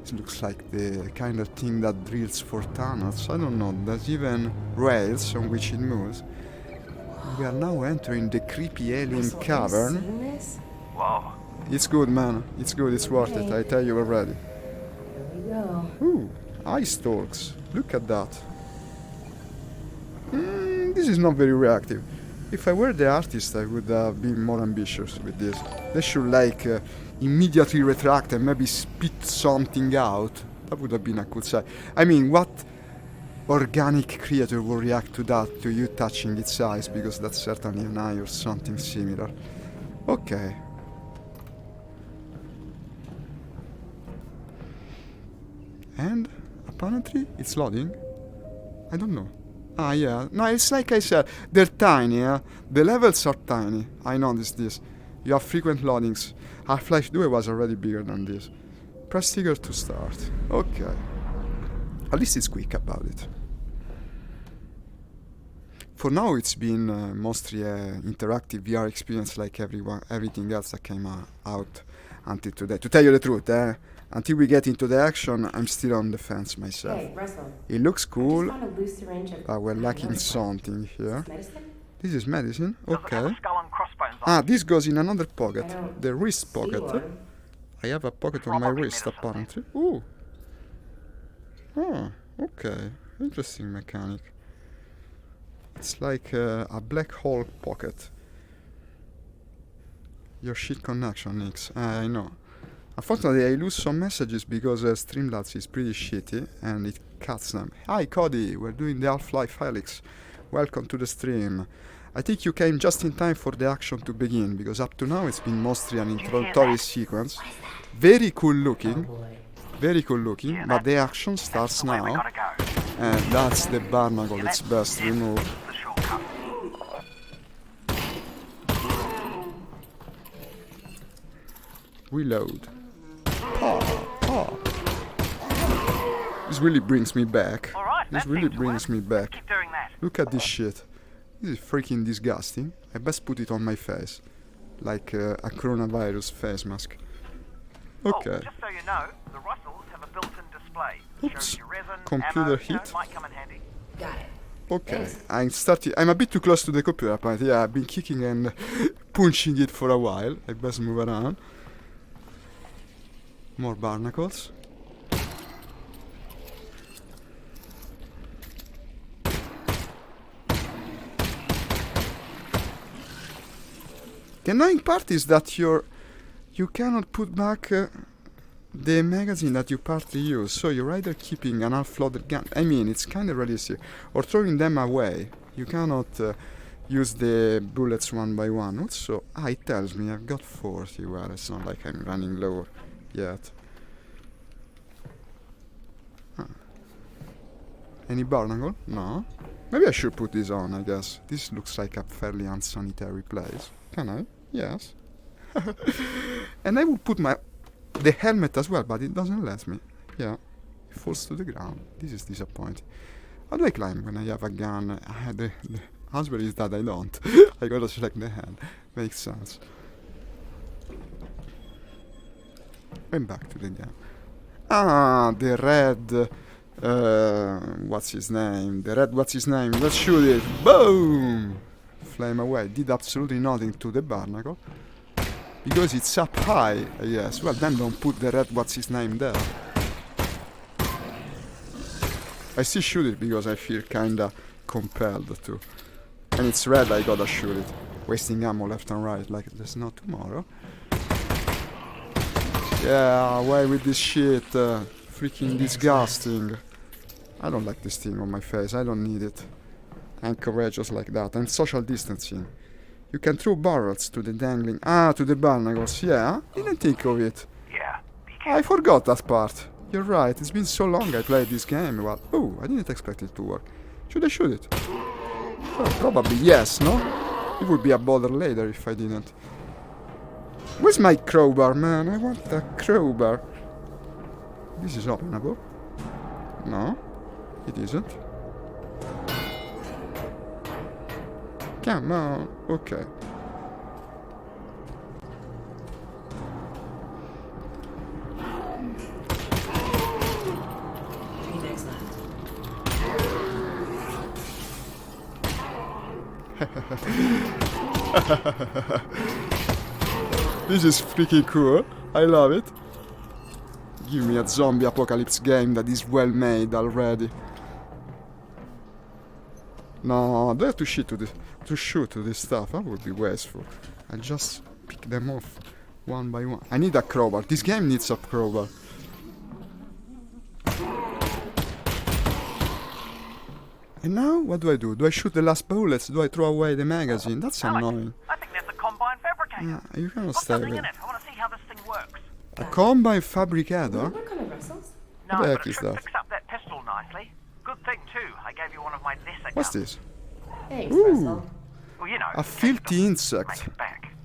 It looks like the kind of thing that drills for tunnels. I don't know. There's even rails on which it moves. We are now entering the creepy alien Russell, have you cavern. seen this? Whoa. It's good, man. It's good. It's worth it. I tell you already. Here we go. Ooh, ice stalks. Look at that. This is not very reactive. If I were the artist, I would be more ambitious with this. They should, like, immediately retract and maybe spit something out. That would have been a cool sight. I mean, what organic creature will react to that, to you touching its eyes, because that's certainly an eye or something similar. Okay. And apparently it's loading. I don't know. Ah, yeah. No, it's like I said, they're tiny, yeah? The levels are tiny. I noticed this. You have frequent loadings. Half-Life 2 was already bigger than this. Press trigger to start. Okay. At least it's quick about it. For now, it's been mostly an interactive VR experience like everything else that came out until today. To tell you the truth, until we get into the action, I'm still on the fence myself. Hey, Russell. It looks I cool, just found a loose syringe of but we're lacking nerve something here. medicine? This is medicine? Does it have Okay. a skull and crossbones on Ah, it? this goes in another pocket. I don't The wrist see pocket. one. I have a pocket on my Probably wrist, medicine, apparently. Ooh. Oh, okay. Interesting mechanic. It's like a black hole pocket. Your shit connection, Nix. I know. Unfortunately, I lose some messages because Streamlabs is pretty shitty and it cuts them. Hi, Cody. We're doing the Half-Life Alyx. Welcome to the stream. I think you came just in time for the action to begin, because up to now it's been mostly an introductory sequence. Very cool looking. Very cool looking, but the action starts The way we now. gotta go. And that's the barnacle, it's best This removed. is the shortcut. Reload. This really brings me back. All right, This that really seems to brings work. me back. Keep doing that. Look at this shit. This is freaking disgusting. I best put it on my face. Like a coronavirus face mask. Okay. Oh, just so you know, the Russells have a built-in display. Oops. Shows you resin, Computer ammo, heat. might come in handy. Got it. Okay. I'm a bit too close to the computer apparently. Yeah, I've been kicking and punching it for a while. I best move around. More barnacles. The annoying part is that you cannot put back the magazine that you partly use, so you're either keeping an half-loaded gun, I mean it's kinda realistic, or throwing them away. You cannot use the bullets one by one. Also, it tells me I've got 40, well it's not like I'm running low yet. Any barnacle? No. Maybe I should put this on, I guess. This looks like a fairly unsanitary place. Can I? Yes. And I will put the helmet as well, but it doesn't let me. Yeah. It falls to the ground. This is disappointing. How do I climb when I have a gun? The answer is that I don't. I gotta select the hand. Makes sense. I'm back to the gun. Ah, the red... what's his name? The red what's his name? Let's shoot it. Boom! Flame away. Did absolutely nothing to the barnacle. Because it's up high, I guess. Well, then don't put the red what's his name there. I still shoot it because I feel kinda compelled to. And it's red, I gotta shoot it. Wasting ammo left and right like there's no tomorrow. Yeah, away with this shit. Freaking disgusting. I don't like this thing on my face. I don't need it. I'm courageous like that. And social distancing. You can throw barrels to the dangling... to the barnacles. Yeah? Didn't think of it. Yeah, be I careful. forgot that part. You're right. It's been so long I played this game. Well, I didn't expect it to work. Should I shoot it? Oh, probably yes, no? It would be a bother later if I didn't. Where's my crowbar, man? I want a crowbar. This is openable. No, it isn't. Come on. Okay. Next left. This is freaking cool. I love it. Give me a zombie apocalypse game that is well made already. No, do I have to shoot to this stuff? That would be wasteful. I just pick them off one by one. I need a crowbar. This game needs a crowbar. And now, what do I do? Do I shoot the last bullets? Do I throw away the magazine? That's Alex, annoying. I think there's a combine fabricator. Yeah, you cannot Got stay something with in it. I want to see how this thing works. a combine You fabricator? work on the Russells? No, What the but heck it is should that? fix up that pistol nicely. Good thing too. I gave you one of my lesser What's guns. this? Thanks, Ooh. Russell. Well, you know, A test filthy them, insect. Make it back.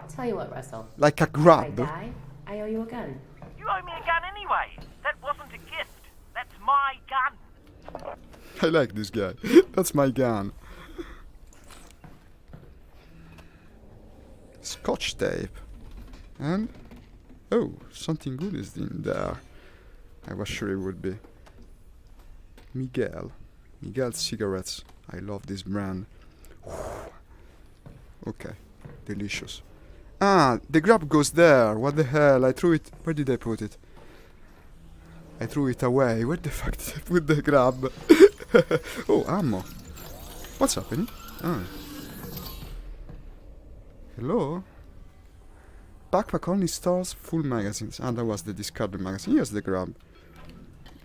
Tell you what, Russell. Like a If I grub. die, I owe you a gun. You owe me a gun anyway. That wasn't a gift. That's my gun. I like this guy. That's my gun. Scotch tape. And... oh, something good is in there. I was sure it would be. Miguel. Miguel cigarettes. I love this brand. Okay. Delicious. Ah, the grab goes there. What the hell? I threw it. Where did I put it? I threw it away. Where the fuck did I put the grab? Oh, ammo. What's happening? Oh. Hello? Backpack only stores full magazines. Ah, that was the discarded magazine. Here's the grab.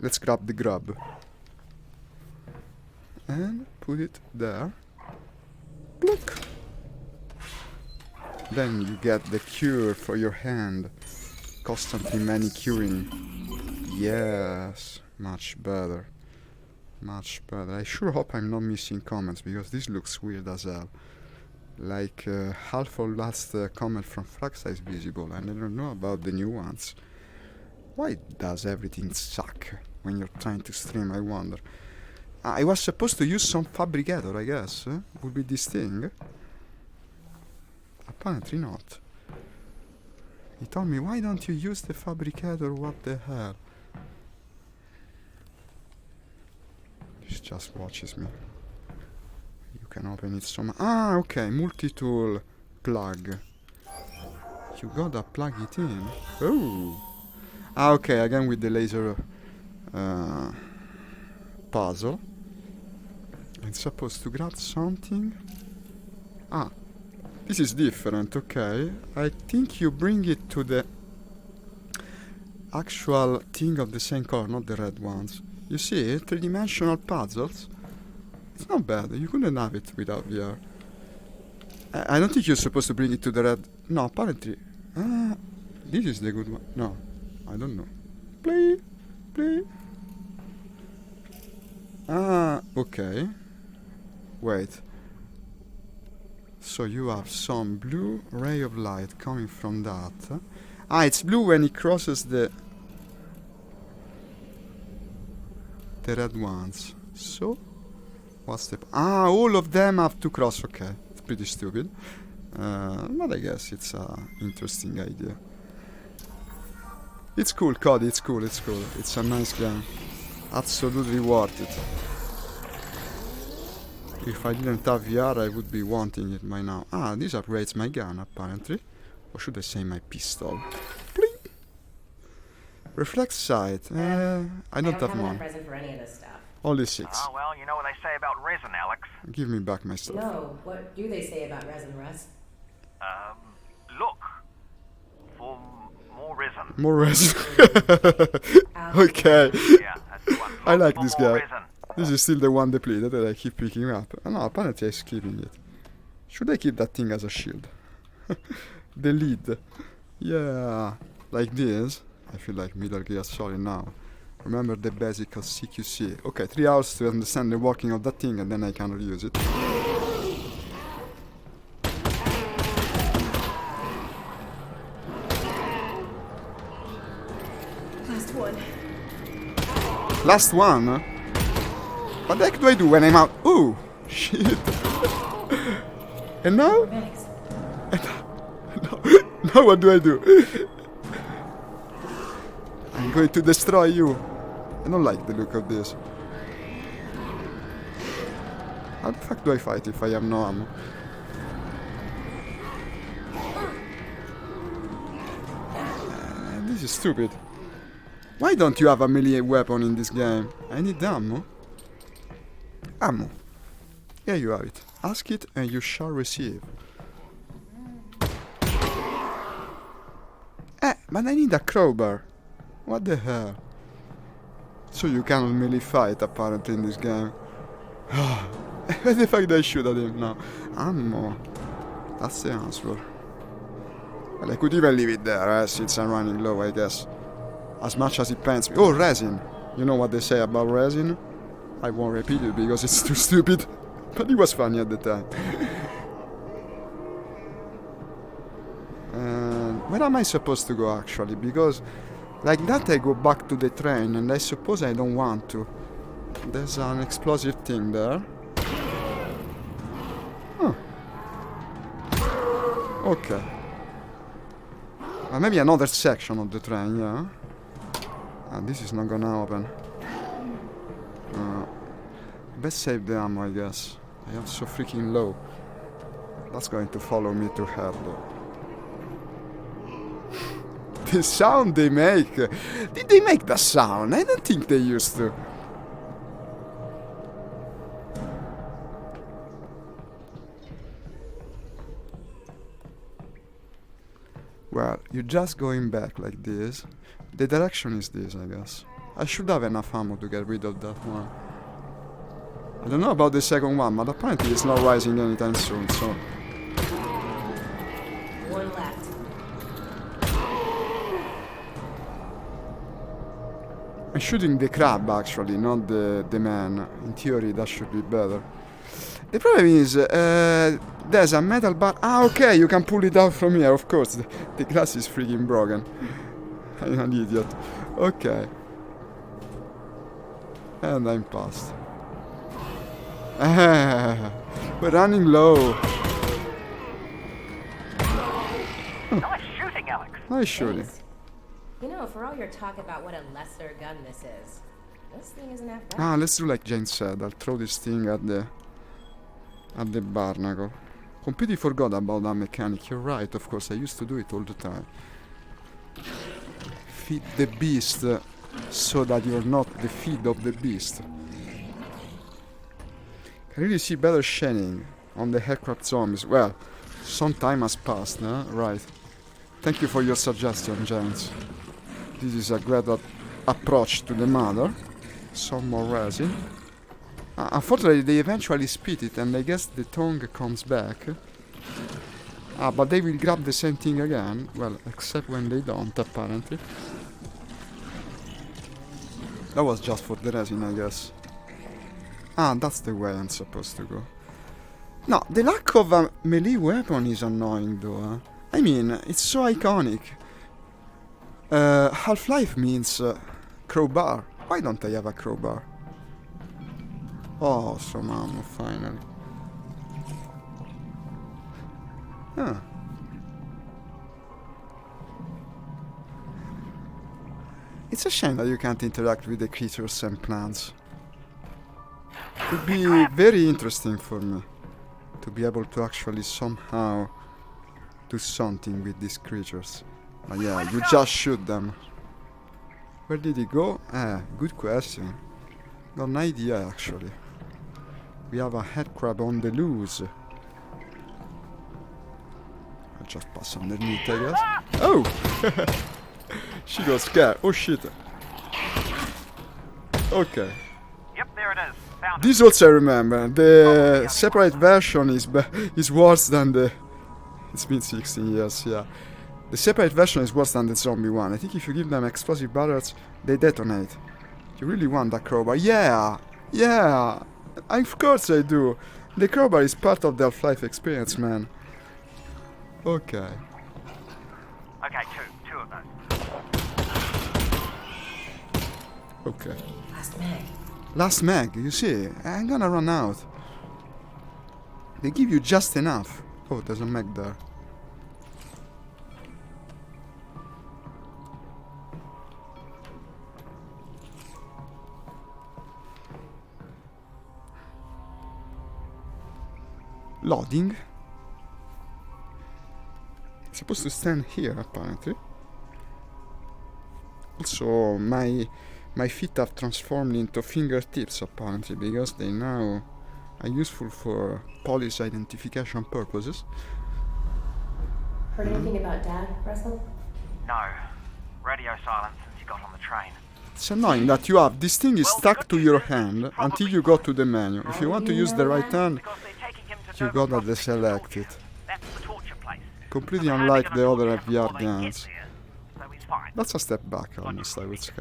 Let's grab the grab. And put it there. Look. Then you get the cure for your hand. Constantly manicuring. Yes. Much better. Much better. I sure hope I'm not missing comments, because this looks weird as hell. Like half of last comment from Fraxa is visible, and I don't know about the new ones. Why does everything suck when you're trying to stream, I wonder? I was supposed to use some fabricator, I guess. Would be this thing. Apparently not. He told me, why don't you use the fabricator? What the hell? He just watches me. You can open it some... ah, okay, multi-tool plug. You gotta plug it in. Oh! Ah, okay, again with the laser puzzle. It's supposed to grab something. Ah, this is different, okay. I think you bring it to the actual thing of the same color, not the red ones. You see, three-dimensional puzzles. It's not bad. You couldn't have it without VR. I don't think you're supposed to bring it to the red. No, apparently. This is the good one. No, I don't know. Play, play. Ah, okay. Wait. So you have some blue ray of light coming from that. Ah, it's blue when it crosses the red ones. So, what's the... ah, all of them have to cross. Okay, it's pretty stupid. But I guess it's an interesting idea. It's cool, Cody, it's cool, it's cool. It's a nice game. Absolutely worth it. If I didn't have VR, I would be wanting it by now. Ah, this upgrades my gun, apparently. Or should I say my pistol? Bling! Reflex sight. I don't have enough one. resin for any of this stuff. Only 6. Oh, well, you know what they say about resin, Alex. Give me back my stuff. No, what do they say about resin, Russ? Look for more resin. More resin. Okay. Yeah, that's the one. I like Look this for more guy. resin. This is still the one depleted that I keep picking up. Oh, no, apparently I'm keeping it. Should I keep that thing as a shield? The lid. Yeah. Like this. I feel like Metal Gear Solid now. Remember the basic of CQC. Okay, 3 hours to understand the working of that thing, and then I can reuse it. Last one. Last one? Huh? What the heck do I do when I'm out? Ooh! Shit! And now? Medics. Now what do I do? I'm going to destroy you. I don't like the look of this. How the fuck do I fight if I have no ammo? This is stupid. Why don't you have a melee weapon in this game? I need ammo. Ammo. Here you have it. Ask it and you shall receive. But I need a crowbar. What the hell? So you cannot melee fight apparently in this game. The fact that I shoot at him now. Ammo. That's the answer. Well, I could even leave it there, since I'm running low, I guess. As much as it pains me. Oh, resin. You know what they say about resin? I won't repeat it because it's too stupid. But it was funny at the time. And where am I supposed to go, actually? Because like that I go back to the train, and I suppose I don't want to. There's an explosive thing there. Huh. Okay. Maybe another section of the train, yeah? And this is not gonna open. Best save the ammo, I guess. I am so freaking low. That's going to follow me to hell, though. The sound they make! Did they make the sound? I don't think they used to. Well, you're just going back like this. The direction is this, I guess. I should have enough ammo to get rid of that one. I don't know about the second one, but apparently it's not rising anytime soon, so... One left. I'm shooting the crab, actually, not the man. In theory, that should be better. The problem is, there's a metal bar. Ah, okay, you can pull it out from here, of course. The glass is freaking broken. I'm an idiot. Okay. And I'm past. We're running low. Nice shooting, Alyx. Nice shooting. Thanks. You know, for all your talk about what a lesser gun this is, this thing isn't half bad. Ah, let's do like Jane said. I'll throw this thing at the barnacle. Completely forgot about that mechanic. You're right, of course. I used to do it all the time. Feed the beast so that you're not the feed of the beast. Can really see better shining on the aircraft zombies. Well, some time has passed, huh? Right. Thank you for your suggestion, James. This is a great approach to the matter. Some more resin. Unfortunately, they eventually spit it, and I guess the tongue comes back. But they will grab the same thing again. Well, except when they don't, apparently. That was just for the resin, I guess. That's the way I'm supposed to go. No, the lack of a melee weapon is annoying, though. I mean, it's so iconic. Half-Life means crowbar. Why don't I have a crowbar? Oh, some ammo, finally. Huh. It's a shame that you can't interact with the creatures and plants. It would be very interesting for me to be able to actually somehow do something with these creatures. But yeah, you just shoot them. Where did he go? Good question. Got an idea, actually. We have a head crab on the loose. I'll just pass underneath, I guess. Oh! She got scared. Oh shit. Okay. Yep, there it is. Found it. This also I remember. The separate version is worse than the... It's been 16 years, yeah. The separate version is worse than the zombie one. I think if you give them explosive barrels, they detonate. You really want that crowbar? Yeah! Yeah! Of course I do. The crowbar is part of the Half-Life experience, man. Okay. Okay, two of those. Okay. Last mag. Last mag, you see, I'm gonna run out. They give you just enough. Oh, there's a mag there. Loading. It's supposed to stand here, apparently. Also, my feet have transformed into fingertips, apparently, because they now are useful for police identification purposes. Heard anything about Dad, Russell? No. Radio silence since he got on the train. It's annoying that you have this thing is stuck to your hand until you go to the menu. If you want to use the right hand, Because they're taking him to you Nova gotta Prospect deselect torture. it. That's the torture place. Completely How are they unlike gonna the torture other him before VR they get games. there? So he's fine. That's a step back almost, I would say.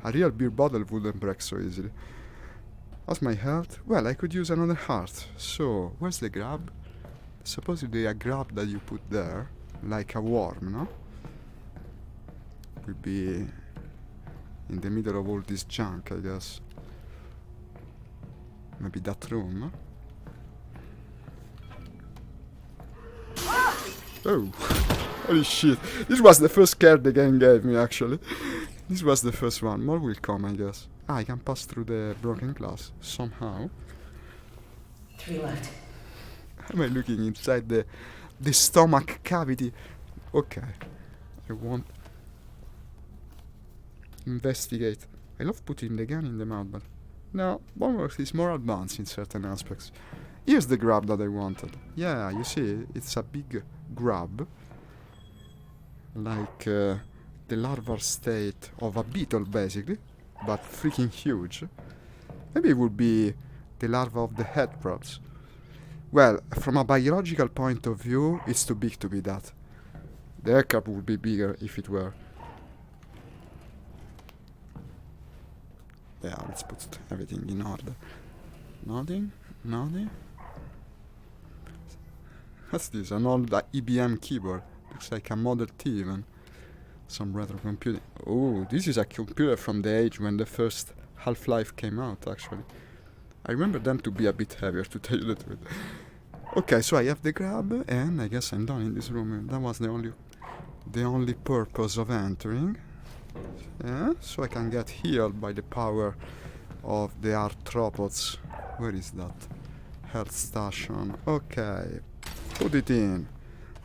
A real beer bottle wouldn't break so easily. How's my health? Well, I could use another heart. So, where's the grab? Supposedly a grab that you put there, like a worm, no? Will be in the middle of all this junk, I guess. Maybe that room? Oh, holy shit. This was the first scare the game gave me, actually. This was the first one. More will come, I guess. Ah, I can pass through the broken glass, somehow. 3 left. Am I looking inside the stomach cavity? Okay. I won't investigate. I love putting the gun in the mouth, but no, Boneworks is more advanced in certain aspects. Here's the grab that I wanted. Yeah, you see, it's a big grab. Like the larval state of a beetle, basically, but freaking huge. Maybe it would be the larva of the head props. Well, from a biological point of view, it's too big to be that. The aircraft would be bigger if it were. Yeah, let's put everything in order. Nothing? Nothing? What's this? An old IBM keyboard. Looks like a Model T even. Some retro computing. Oh, this is a computer from the age when the first Half-Life came out, actually. I remember them to be a bit heavier, to tell you the truth. Okay, so I have the grab, and I guess I'm done in this room. That was the only purpose of entering. Yeah, so I can get healed by the power of the arthropods. Where is that? Health station. Okay, put it in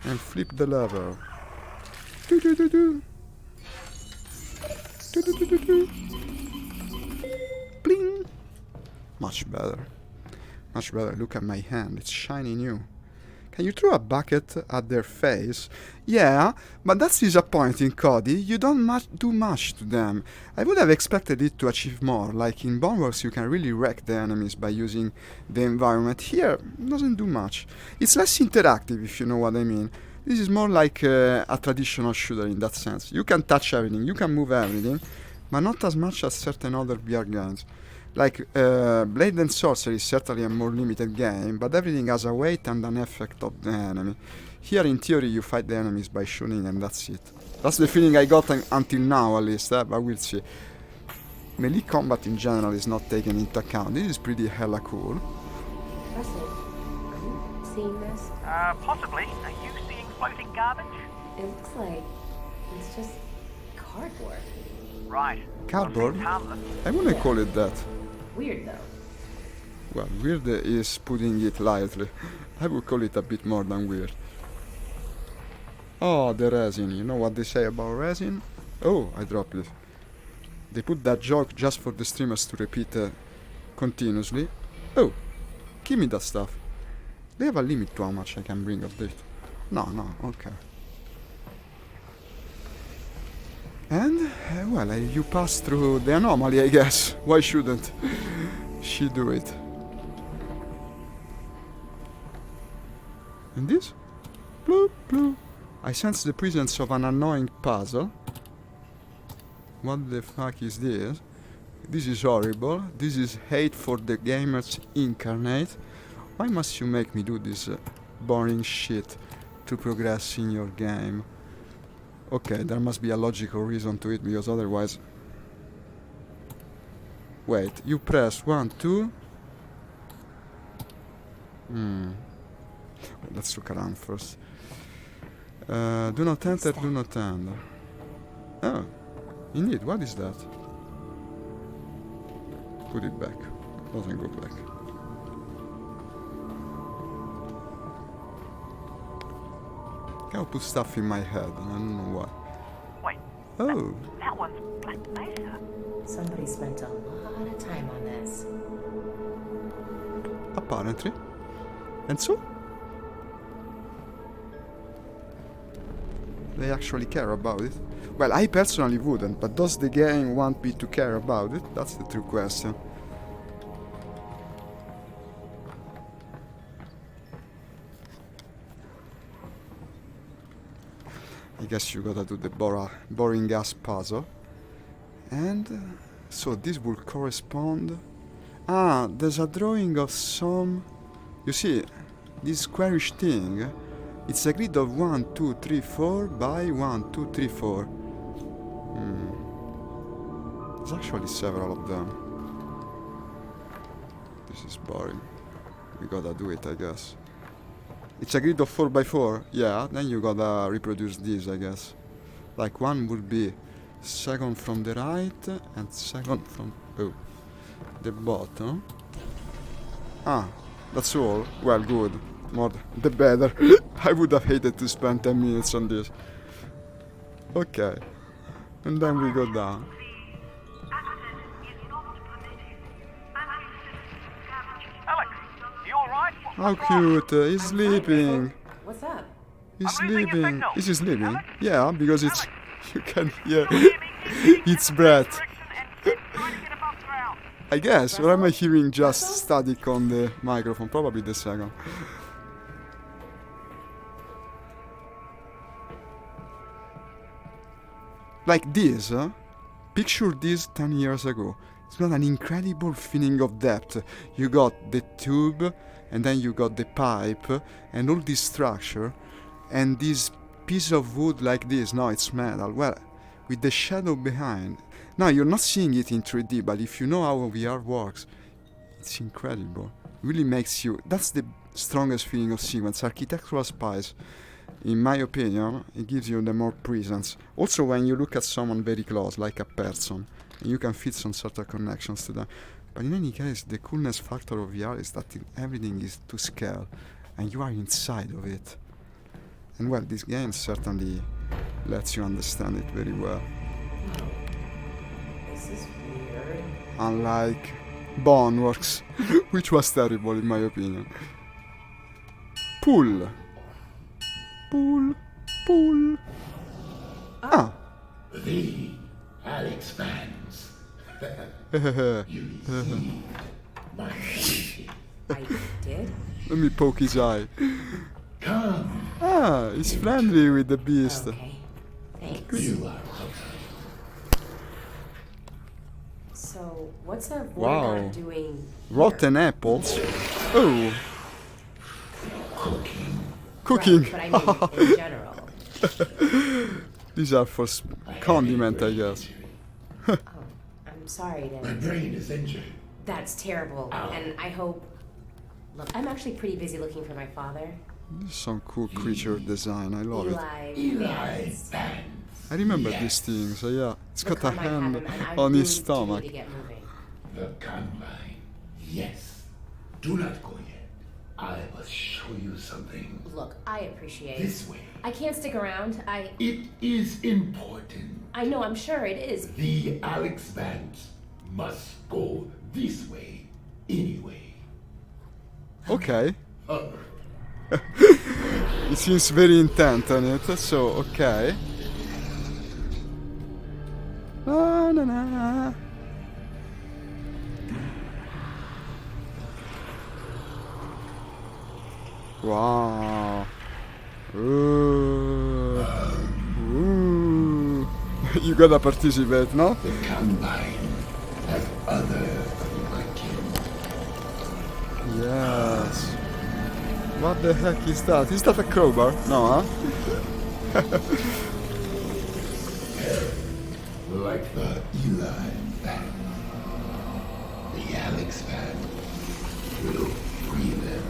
and flip the lever. Do do do do. Do do do do do. Bling. Much better. Much better. Look at my hand. It's shiny new. Can you throw a bucket at their face? Yeah, but that's disappointing, Cody. You don't do much to them. I would have expected it to achieve more. Like in Boneworks, you can really wreck the enemies by using the environment. Here, it doesn't do much. It's less interactive, if you know what I mean. This is more like a traditional shooter in that sense. You can touch everything, you can move everything, but not as much as certain other VR games. Like, Blade and Sorcery is certainly a more limited game, but everything has a weight and an effect of the enemy. Here, in theory, you fight the enemies by shooting, and that's it. That's the feeling I got until now, at least, but we'll see. Melee combat in general is not taken into account. This is pretty hella cool. Russell, are you seeing this? Possibly. Are you seeing floating garbage? It looks like it's just cardboard. Right. Cardboard? Seems harmless. I wouldn't call it that. Weird though. Well, weird is putting it lightly. I would call it a bit more than weird. Oh, the resin. You know what they say about resin? Oh, I dropped it. They put that joke just for the streamers to repeat continuously. Oh, give me that stuff. They have a limit to how much I can bring of it. No, okay. And, well, you pass through the anomaly, I guess. Why shouldn't she do it? And this? Bloop, bloop. I sense the presence of an annoying puzzle. What the fuck is this? This is horrible. This is hate for the gamers incarnate. Why must you make me do this boring shit to progress in your game? Okay, there must be a logical reason to it, because otherwise... Wait, you press 1, 2... Let's look around first. Do not enter, do not enter. Oh, indeed, what is that? Put it back. Doesn't go back. I'll put stuff in my head, I don't know why. Wait. Oh, That one's Black Mesa. Somebody spent a lot of time on this. apparently. And so? They actually care about it? Well, I personally wouldn't, but does the game want me to care about it? That's the true question. I guess you gotta do the boring gas puzzle. And so this will correspond. Ah, there's a drawing of some. You see, this squarish thing. It's a grid of 1, 2, 3, 4 by 1, 2, 3, 4. There's actually several of them. This is boring. We gotta do it, I guess. It's a grid of 4 by 4. Yeah, then you gotta reproduce these, I guess. Like one would be second from the right and second from the bottom. Ah, that's all. Well, good. More the better. I would have hated to spend 10 minutes on this. Okay. And then we go down. Alyx, you alright? How cute. He's sleeping. What's up? He's I'm losing your sleeping. signal. Is he sleeping? Alex? Yeah, because it's... You can hear Hear me? its breath. Direction and keep trying to get above ground. I guess. Or am I hearing just static on the microphone? Probably the second. Like this, huh? Picture this 10 years ago. It's got an incredible feeling of depth. You got the tube, and then you got the pipe, and all this structure, and this piece of wood like this. No, it's metal. Well, with the shadow behind. Now, you're not seeing it in 3D, but if you know how VR works, it's incredible. It really makes you... That's the strongest feeling of sequence. Architectural spice. In my opinion, it gives you the more presence. Also, when you look at someone very close, like a person, and you can feel some sort of connections to them. But in any case, the coolness factor of VR is that everything is to scale, and you are inside of it. And well, this game certainly lets you understand it very well. This is weird. Unlike Boneworks, which was terrible in my opinion. Pull. Pull. Pull. Ah. The Alyx fans. You received my message. I did? Let me poke his eye. Come, Ah, he's friendly with the beast. Okay. Thanks. you are welcome. So, what's a Wow. warlock doing here? Rotten apples. Oh, cooking. Right, but I mean, in general. These are for condiment, I guess. Oh, I'm sorry My to... brain is injured. That's terrible, and I hope... Look, I'm actually pretty busy looking for my father. Some cool creature design. I love it. Eli Vance. I remember Yes. these things. So yeah, it's got The a Combine have hand him, and I on really his do stomach. need to get moving. The Combine. Yes. Do not go yet. I must show you something. Look, I appreciate it. This way. I can't stick around. It is important. I know, I'm sure it is. The Alyx Vance must go this way anyway. Okay. He seems very intent on it, so okay. Na, na, na. Wow. Ooh. Ooh. You gotta participate, no? The Combine has other working. Yes. What the heck is that? Is that a crowbar? No, huh? Like the Eli Vance. The Alyx Vance will free them.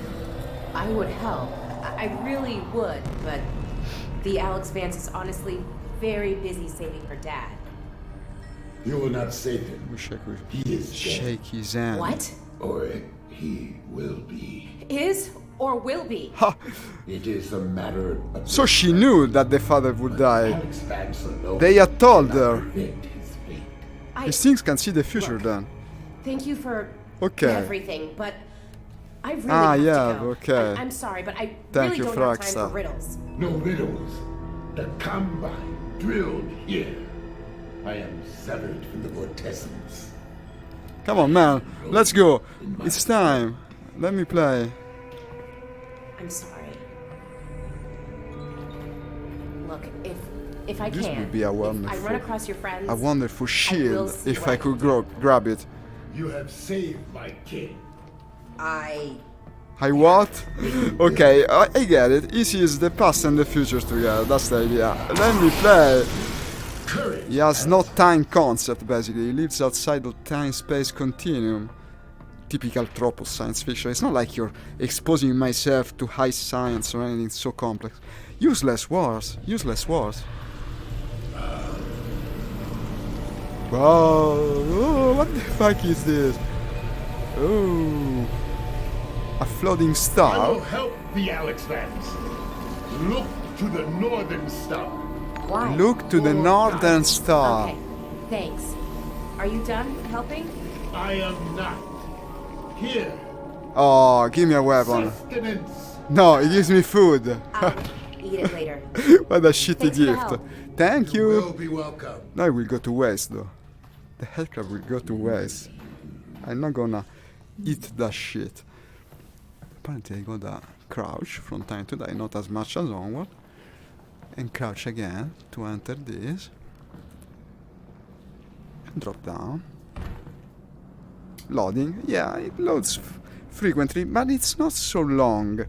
I would help. I really would, but the Alyx Vance is honestly very busy saving her dad. You will not save him. We shake, He is dead. shake his hand. What? Or he will be. Is or will be? Ha! It is a matter of... So she knew that the father would die. Alyx Vance alone They had told her. predict his fate. I These things can see the future then. thank you for Okay. everything, but I really Ah, have yeah, to go. okay. I'm sorry, but I Thank really you, don't have time Frogster. for riddles. No riddles. The combine drilled here. I am severed from the vortessence. Come on, man. Let's go. It's time. Let me play. I'm sorry. Look, if I This can, would be a if I wonderful- run across your friends, A wonderful shield see if what I I could can grab it. You have saved my king. I I what? Okay, I get it. Easy is the past and the future together. That's the idea. Let me play. Courage. He has no time concept, basically. He lives outside the time-space continuum. Typical trope of science fiction. It's not like you're exposing myself to high science or anything so complex. Useless wars. Useless wars. Wow. Oh, what the fuck is this? Oh. A floating I star? will help the Alyx Vance. Look to the northern star. why? Look to the northern star. Okay, thanks. Are you done helping? I am not. Here. Oh, give me a weapon. Sustenance. No, it gives me food. I'll eat it later. What a shitty Thanks for the gift. help. Thank You will you. be welcome. Now it will go to waste though. The headcrab will go to waste. I'm not gonna eat that shit. Apparently I gotta crouch from time to time, not as much as onward. And crouch again to enter this. And drop down. Loading. Yeah, it loads frequently, but it's not so long. In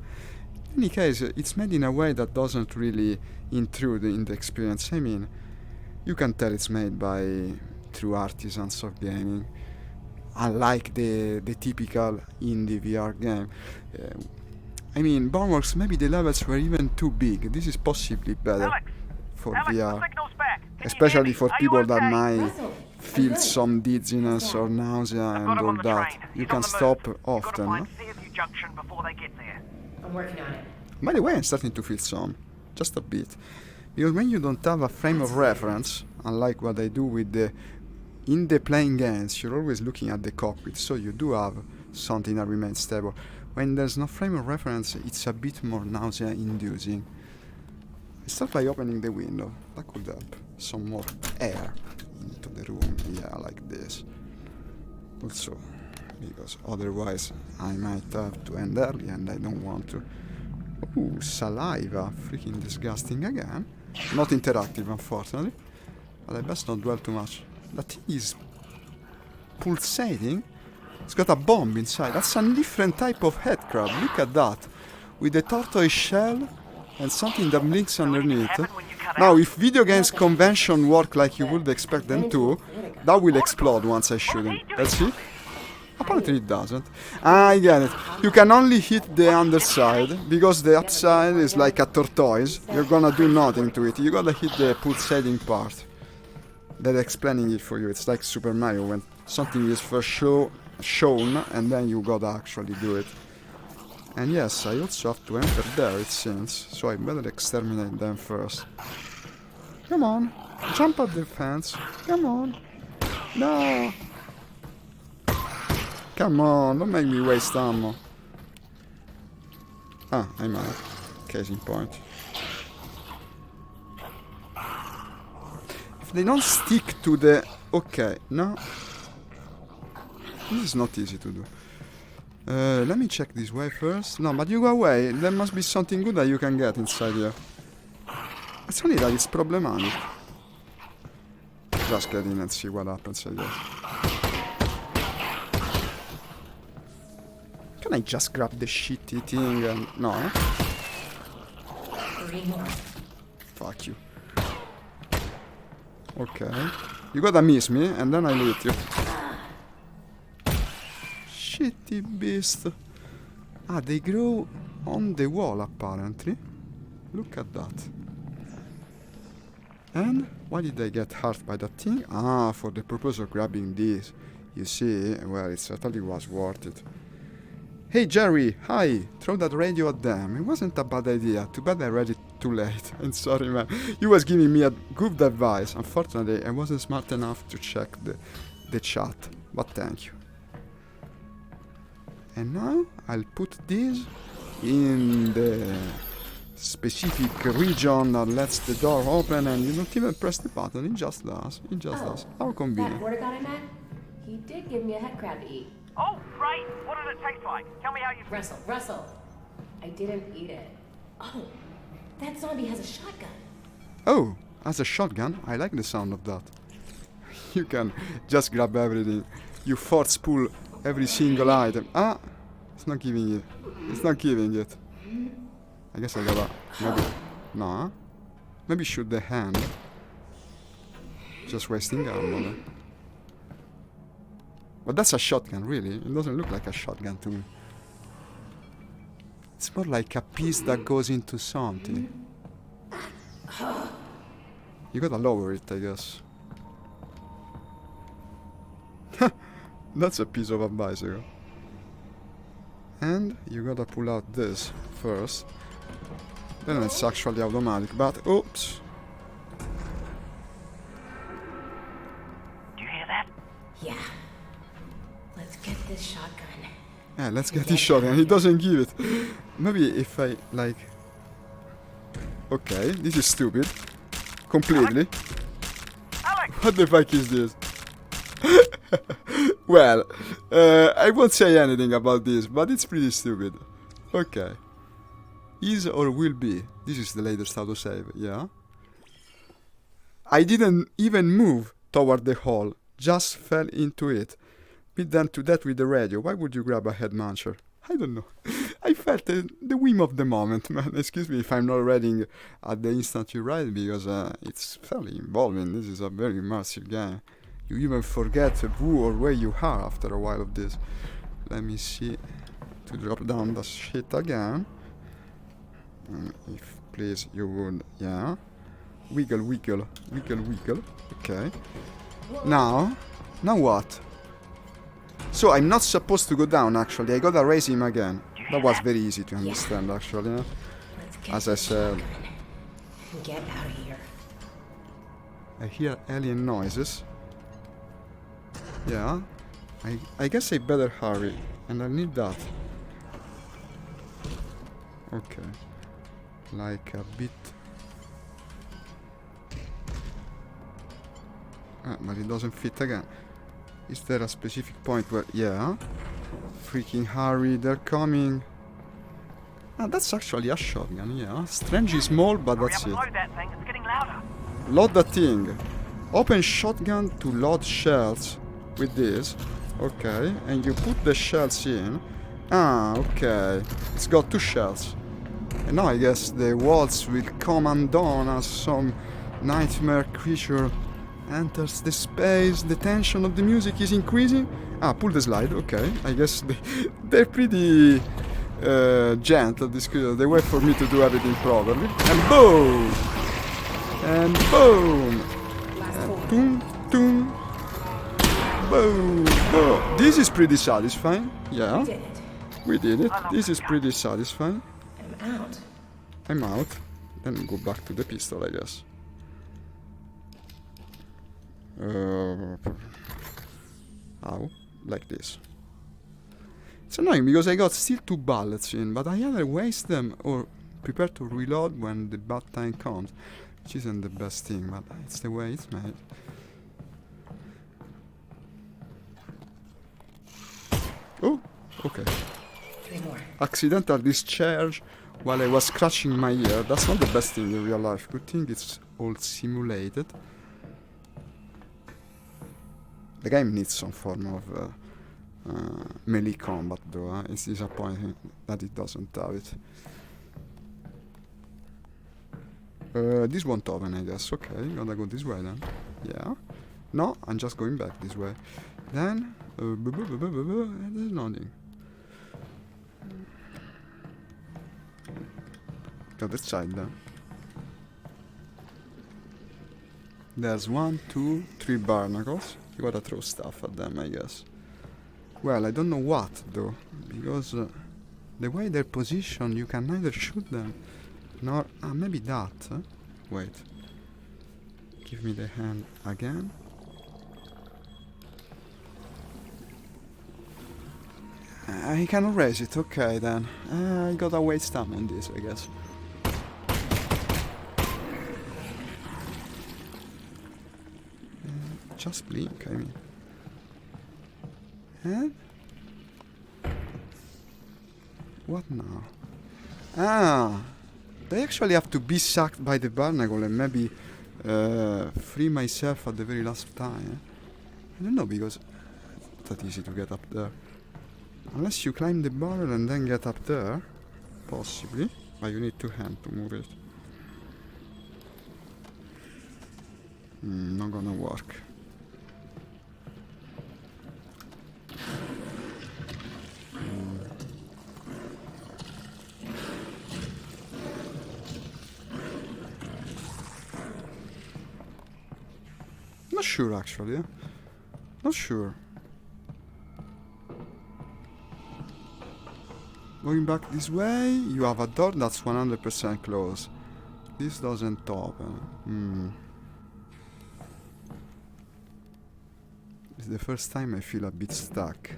any case, it's made in a way that doesn't really intrude in the experience. I mean, you can tell it's made by true artisans of gaming, unlike the typical indie VR game. I mean, Boneworks, maybe the levels were even too big. This is possibly better Alex, for Alex, the VR, signal's back. Can you especially hear me? for Are you people that okay? might Russell, feel I'm good. some dizziness or nausea Got and him all on the that. train. You He's can on the stop move. often. You've got No? to find Fairview Junction before they get there. I'm working on it. By the way, I'm starting to feel some, just a bit. Because when you don't have a frame of reference, unlike what I do with in the playing games, you're always looking at the cockpit, so you do have something that remains stable. When there's no frame of reference, it's a bit more nausea-inducing. I start by opening the window. That could help. Some more air into the room. Yeah, like this. Also, because otherwise I might have to end early and I don't want to. Ooh, saliva. Freaking disgusting again. Not interactive, unfortunately. But I best not dwell too much. That thing is pulsating. It's got a bomb inside. That's a different type of headcrab. Look at that. With a tortoise shell and something that blinks underneath. Now, if video games convention work like you would expect them to, that will explode once I shoot him. Let's see. Apparently it doesn't. Ah, I get it. You can only hit the underside, because the upside is like a tortoise. You're gonna do nothing to it. You gotta hit the pulsating part. They're explaining it for you. It's like Super Mario when something is first shown and then you gotta actually do it. And yes, I also have to enter there, it seems, so I better exterminate them first. Come on, jump at the fence. Come on. No. Come on, don't make me waste ammo. Ah, I'm out. Case in point. If they don't stick to the... Okay, no. This is not easy to do. Let me check this way first. No, but you go away. There must be something good that you can get inside here. It's only that it's problematic. Just get in and see what happens, I guess. Can I just grab the shitty thing and... No, eh? Fuck you. Okay. You gotta miss me, and then I'll hit you. Shitty beast. Ah, they grow on the wall, apparently. Look at that. And why did I get hurt by that thing? Ah, for the purpose of grabbing this. You see, well, it certainly was worth it. Hey Jerry, hi! Throw that radio at them. It wasn't a bad idea. Too bad I read it too late. I'm sorry, man. You was giving me a good advice. Unfortunately, I wasn't smart enough to check the chat. But thank you. And now I'll put this in the specific region that lets the door open, and you don't even press the button, it just does. It just does. How That convenient. border guy I met, he did give me a head crab to eat. Oh, great! What did it taste like? Tell me how you... Russell, I didn't eat it. Oh, that zombie has a shotgun. Oh, as a shotgun, I like the sound of that. You can just grab everything. You force pull every single item. Ah, it's not giving it. It's not giving it. I guess I gotta maybe no. Maybe shoot the hand. Just wasting ammo. But that's a shotgun, really. It doesn't look like a shotgun to me. It's more like a piece that goes into something. You gotta lower it, I guess. That's a piece of a bicycle. And you gotta pull out this first. Then it's actually automatic, but oops. Do you hear that? Yeah. Let's get this shotgun. Yeah, let's get this shotgun. He doesn't give it. Maybe if I, like... Okay, this is stupid. Completely. Alyx! What the fuck is this? Well, I won't say anything about this, but it's pretty stupid. Okay. Is or will be. This is the latest autosave, yeah? I didn't even move toward the hole, just fell into it. Beat them to death with the radio. Why would you grab a head muncher? I don't know. I felt the whim of the moment, man. Excuse me if I'm not reading at the instant you write, because it's fairly involving. This is a very immersive game. You even forget who or where you are after a while of this. Let me see. To drop down the shit again. If please you would, yeah. Wiggle, wiggle, wiggle, wiggle. Okay. Now what? So I'm not supposed to go down, actually. I gotta raise him again. That was very easy to understand, actually. Yeah? Let's get As I this said, shotgun and get out of here. I hear alien noises. Yeah. I guess I better hurry. And I need that. Okay. Like a bit... but it doesn't fit again. Is there a specific point where... Yeah. Freaking hurry, they're coming. Ah, that's actually a shotgun, yeah. Strangely small, but Hurry that's up and it. load that thing. It's getting louder. Load the thing. Open shotgun to load shells with this. Okay, and you put the shells in. Ah, okay. It's got 2 shells. And now I guess the walls will come undone as some nightmare creature enters the space. The tension of the music is increasing. Ah, pull the slide. Okay, I guess they're pretty gentle, this creature. They wait for me to do everything properly. And boom! And boom! And toom, toom. Boom! Boom! This is pretty satisfying. Yeah, Did it. we did it. This is pretty satisfying. I'm out. I'm out. Then go back to the pistol, I guess. How? Like this. It's annoying because I got still 2 bullets in, but I either waste them or prepare to reload when the bad time comes, which isn't the best thing, but it's the way it's made. Oh, okay. 3 more. Accidental discharge while I was scratching my ear. That's not the best thing in real life. Good thing it's all simulated. The game needs some form of melee combat though. It's disappointing that it doesn't have it. This won't open, I guess. Okay, gotta go this way then. Yeah. No, I'm just going back this way. Then, there's nothing. Go this side then. There's 1, 2, 3 barnacles. You gotta throw stuff at them, I guess. Well, I don't know what though, because the way they're positioned, you can neither shoot them nor... Ah, maybe that. Wait. Give me the hand again. I cannot raise it, okay then. I gotta waste time on this, I guess. Just blink, I mean. And? What now? Ah! They actually have to be sucked by the barnacle and maybe free myself at the very last time. I don't know, because it's not that easy to get up there. Unless you climb the barrel and then get up there. Possibly. But you need two hands to move it. Not gonna work. Not sure actually, Not sure. Going back this way, you have a door that's 100% closed. This doesn't open. It's the first time I feel a bit stuck.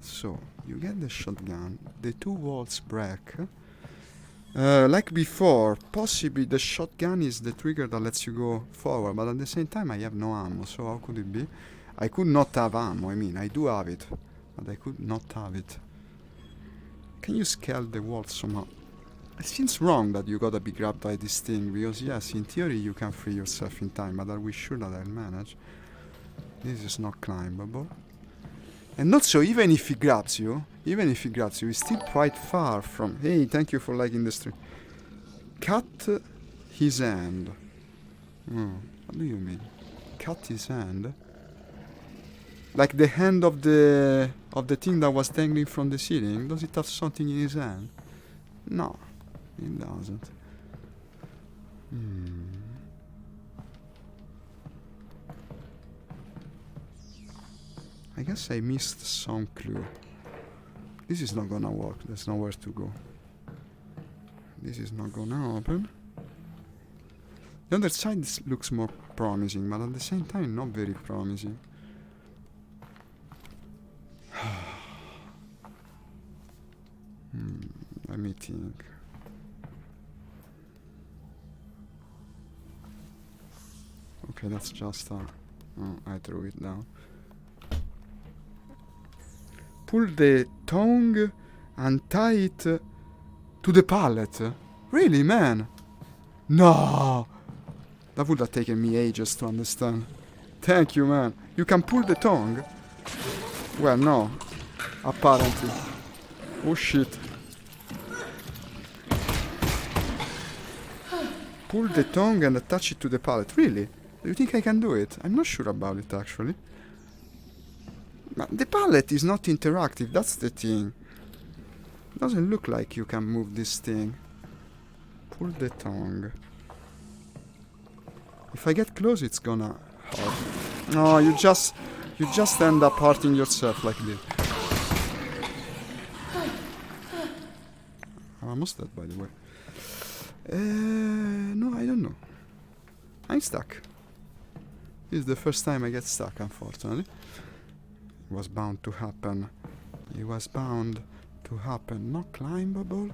So, you get the shotgun, the two walls break. Like before, possibly the shotgun is the trigger that lets you go forward, but at the same time I have no ammo, so how could it be? I could not have ammo, I mean, I do have it, but I could not have it. Can you scale the walls somehow? It seems wrong that you gotta be grabbed by this thing, because yes, in theory you can free yourself in time, but are we sure that I'll manage? This is not climbable. And also, even if he grabs you, he's still quite far from... Hey, thank you for liking the stream. Cut his hand. What do you mean? Cut his hand? Like the hand of the thing that was dangling from the ceiling? Does it have something in his hand? No, it doesn't. I guess I missed some clue. This is not gonna work. There's nowhere to go. This is not gonna open. The other side looks more promising, but at the same time not very promising. Let me think. Okay, that's just a... Oh, I threw it down. Pull the tongue and tie it to the pallet. Really, man? No! That would have taken me ages to understand. Thank you, man. You can pull the tongue? Well, no. Apparently. Oh, shit. Pull the tongue and attach it to the pallet. Really? Do you think I can do it? I'm not sure about it, actually. But the pallet is not interactive, that's the thing. Doesn't look like you can move this thing. Pull the tongue. If I get close, it's gonna hurt. No, you just end up hurting yourself like this. I'm almost dead, by the way. No, I don't know. I'm stuck. This is the first time I get stuck, unfortunately. It was bound to happen. It was bound to happen. Not climbable.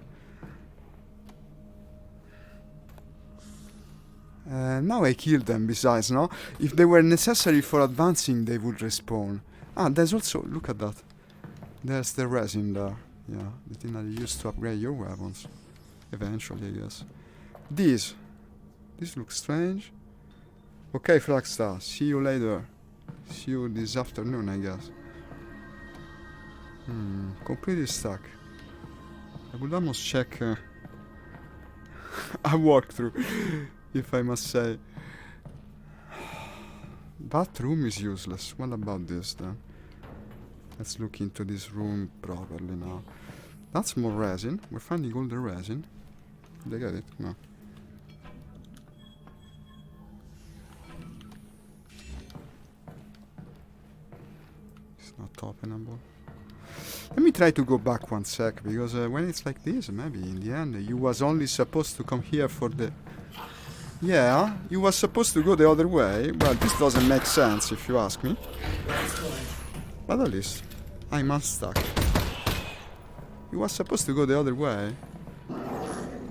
Now I killed them, besides, no? If they were necessary for advancing, they would respawn. Ah, there's also... Look at that. There's the resin there. Yeah, the thing that you used to upgrade your weapons. Eventually, I guess. This looks strange. Okay, Flagstar. See you later. See you this afternoon, I guess. Completely stuck. I would almost check a walkthrough, if I must say. That room is useless. What about this then? Let's look into this room properly now. That's more resin. We're finding all the resin. Did I get it? No. It's not openable. Let me try to go back one sec, because when it's like this, maybe in the end you was only supposed to come here for the... Yeah, you was supposed to go the other way. Well, this doesn't make sense if you ask me. But at least I'm unstuck. He was supposed to go the other way.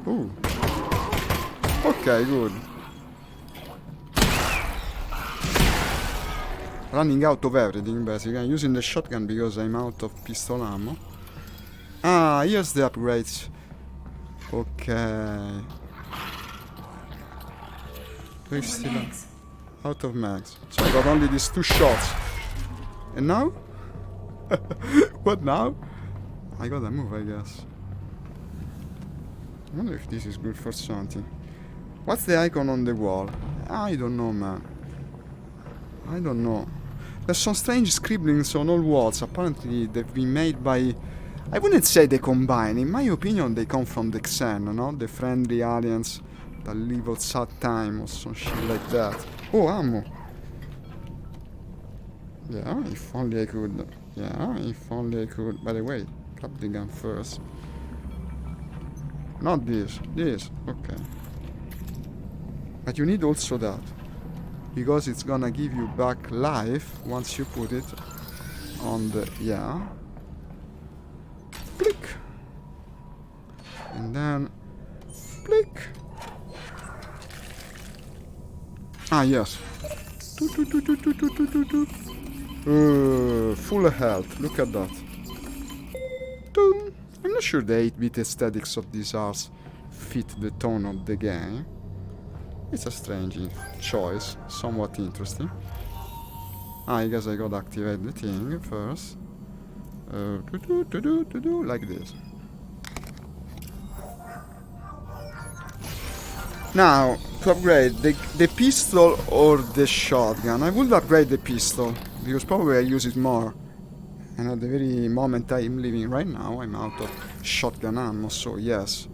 Ooh. Okay, good. Running out of everything, basically. I'm using the shotgun because I'm out of pistol ammo. Ah, here's the upgrades. Okay. We're still out of mags. So I got only these 2 shots. And now? What now? I gotta move, I guess. I wonder if this is good for something. What's the icon on the wall? I don't know, man. I don't know. There's some strange scribblings on all walls. Apparently they've been made by... I wouldn't say they combine. In my opinion, they come from the Xen, no? The friendly aliens that live outside time or some shit like that. Oh, ammo. Yeah, if only I could. Yeah, if only I could. By the way, grab the gun first. Not this. This. Okay. But you need also that. Because it's gonna give you back life once you put it on the... Yeah. Click. And then... Click. Ah, yes. Full health. Look at that. Dun. I'm not sure the 8-bit aesthetics of these arts fit the tone of the game. It's a strange choice. Somewhat interesting. I guess I gotta activate the thing first. Like this. Now, to upgrade the pistol or the shotgun, I would upgrade the pistol, because probably I use it more. And at the very moment I'm living right now, I'm out of shotgun ammo, so yes.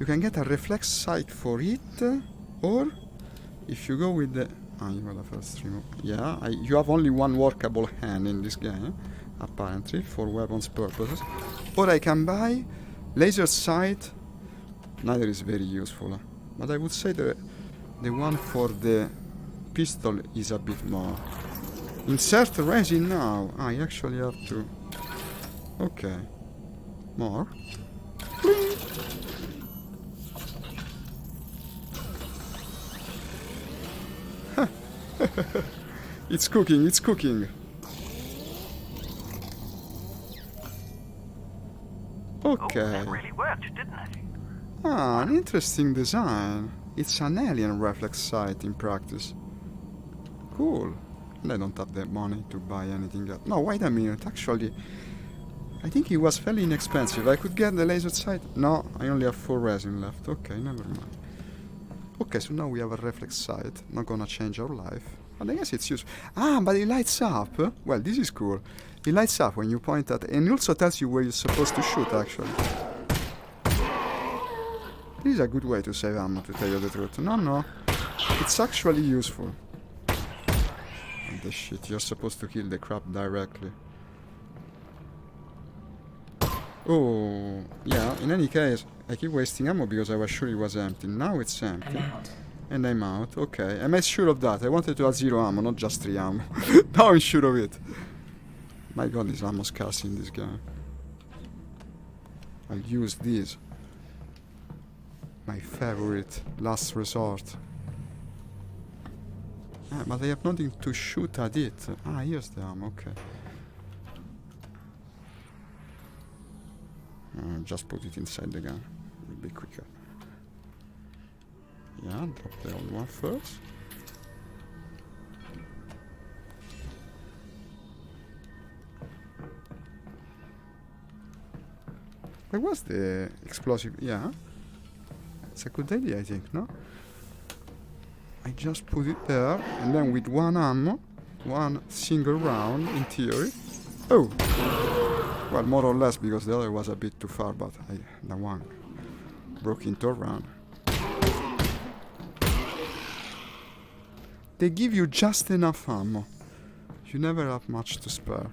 You can get a reflex sight for it, or if you go with the... Ah, you gotta first remove... Yeah, you have only one workable hand in this game, apparently, for weapons purposes. Or I can buy laser sight. Neither is very useful. But I would say the one for the pistol is a bit more. Insert resin now. I actually have to... Okay. More. It's cooking, it's cooking. Okay. Oh, that really worked, didn't it? Ah, an interesting design. It's an alien reflex sight in practice. Cool. And I don't have the money to buy anything else. No, wait a minute. Actually, I think it was fairly inexpensive. I could get the laser sight. No, I only have 4 resin left. Okay, never mind. Okay, so now we have a reflex sight. Not gonna change our life. But I guess it's useful. Ah, but it lights up. Well, this is cool. It lights up when you point at... And it also tells you where you're supposed to shoot, actually. This is a good way to save ammo, to tell you the truth. No. It's actually useful. And the shit, you're supposed to kill the crab directly. Oh, yeah, in any case, I keep wasting ammo because I was sure it was empty. Now it's empty. I'm out. And I'm out, okay. I made sure of that. I wanted to have 0 ammo, not just 3 ammo. Now I'm sure of it. My god, this ammo scarce in this game. I'll use this. My favorite last resort. Ah, but I have nothing to shoot at it. Ah, here's the ammo, okay. Just put it inside the gun. It'll be quicker. Yeah, drop the old one first. Where was the explosive? Yeah. It's a good idea, I think, no? I just put it there, and then with 1 ammo, 1 single round, in theory. Oh! Well, more or less, because the other was a bit too far, but the one broke into a round. They give you just enough ammo. You never have much to spare.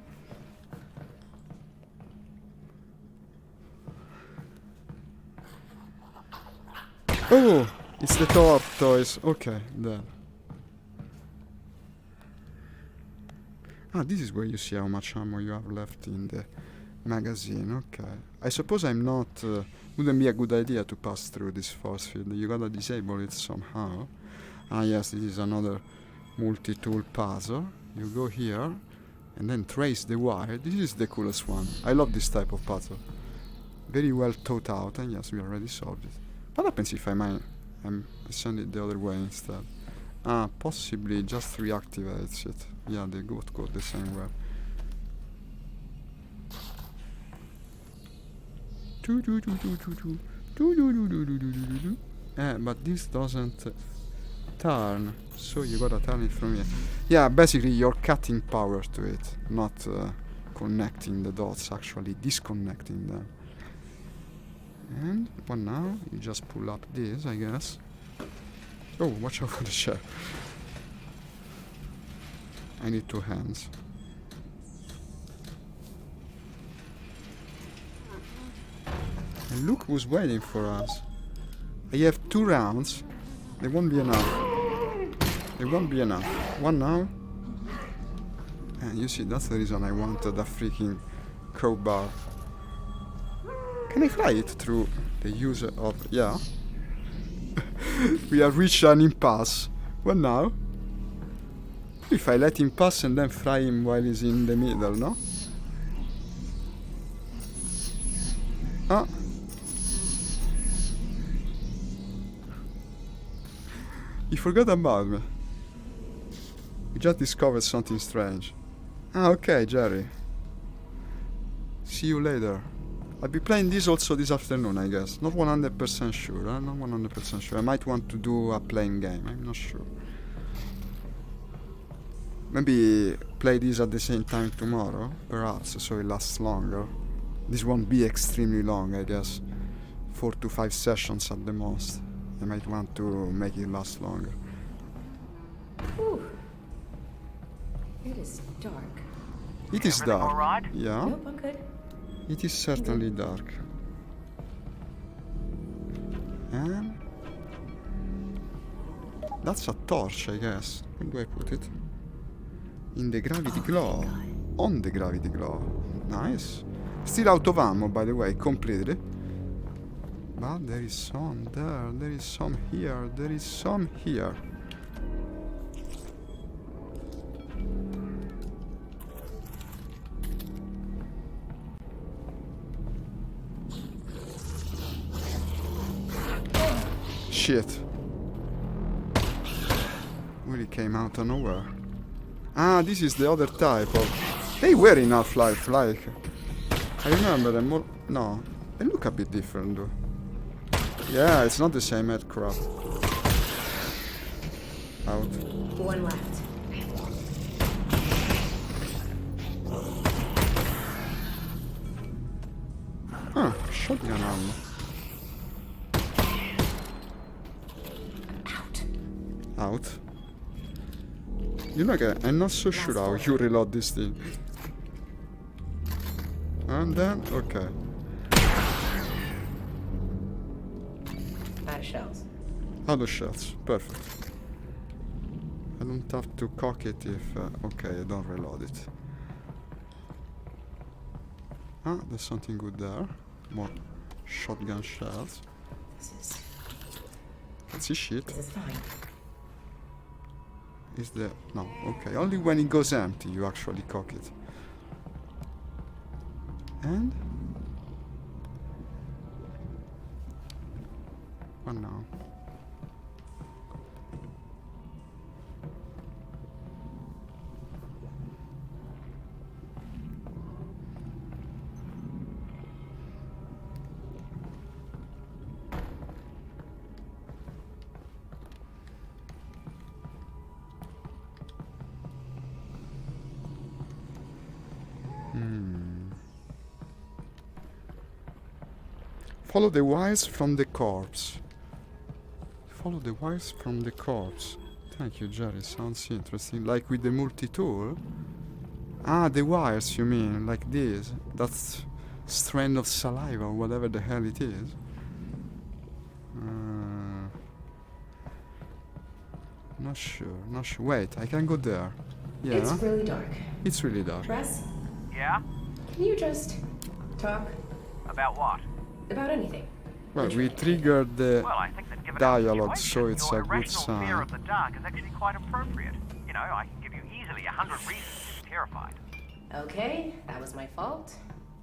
Oh! It's the tortoise. Okay, then. Ah, this is where you see how much ammo you have left in the Magazine, okay. I suppose I'm not... wouldn't be a good idea to pass through this force field. You gotta disable it somehow. Ah yes, this is another multi-tool puzzle. You go here, and then trace the wire. This is the coolest one. I love this type of puzzle. Very well thought out, and yes, we already solved it. What happens if I send it the other way instead? Ah, possibly just reactivates it. Yeah, they both go the same way. But this doesn't turn, so you gotta turn it from here. Yeah, basically you're cutting power to it, not connecting the dots, actually disconnecting them. And what now? You just pull up this, I guess. Oh, watch out for the chair. I need 2 hands. And look who's waiting for us. I have 2 rounds. They won't be enough. They won't be enough. One now. And you see, that's the reason I wanted a freaking crowbar. Can I fly it through the use of... Yeah. We have reached an impasse. What now? If I let him pass and then fry him while he's in the middle, no? Ah. He forgot about me. We just discovered something strange. Ah, okay, Jerry. See you later. I'll be playing this also this afternoon, I guess. Not 100% sure, Not 100% sure. I might want to do a playing game, I'm not sure. Maybe play this at the same time tomorrow, perhaps, so it lasts longer. This won't be extremely long, I guess. 4 to 5 sessions at the most. I might want to make it last longer. Whew. It is dark. It is Everything dark. all right? Yeah, Nope, I'm good. it is certainly dark. And that's a torch, I guess. Where do I put it? In the gravity glove. On the gravity glove. Nice. Still out of ammo, by the way, completely. But there is some there, there is some here, there is some here. Shit. Really came out of nowhere. Ah, this is the other type of... They were in Half-Life, like... I remember them more... No, they look a bit different though. Yeah, it's not the same aircraft. Out. One left. Huh, shotgun ammo. Out. Out. You know, I'm not so sure how you reload this thing. And then, okay. Out of shells. Other shots, perfect. I don't have to cock it if... okay, I don't reload it. Ah, there's something good there. More shotgun shells. This That's his shit. is fine. Is the... No, okay. Only when it goes empty you actually cock it. And... what now? Follow the wires from the corpse. Follow the wires from the corpse. Thank you, Jerry. Sounds interesting. Like with the multi-tool? Ah, the wires, you mean? Like this? That's strand of saliva or whatever the hell it is. Not sure. Not sure. Wait, I can go there. Yeah. It's really dark. It's really dark. Russ, Yeah? can you just Talk About what? About anything. Well, we triggered the Well, I think that given dialogue, our so situation, it's your a good irrational fear sign. of the dark is actually quite appropriate. You know, I can give you easily 100 reasons to be terrified. Okay, that was my fault.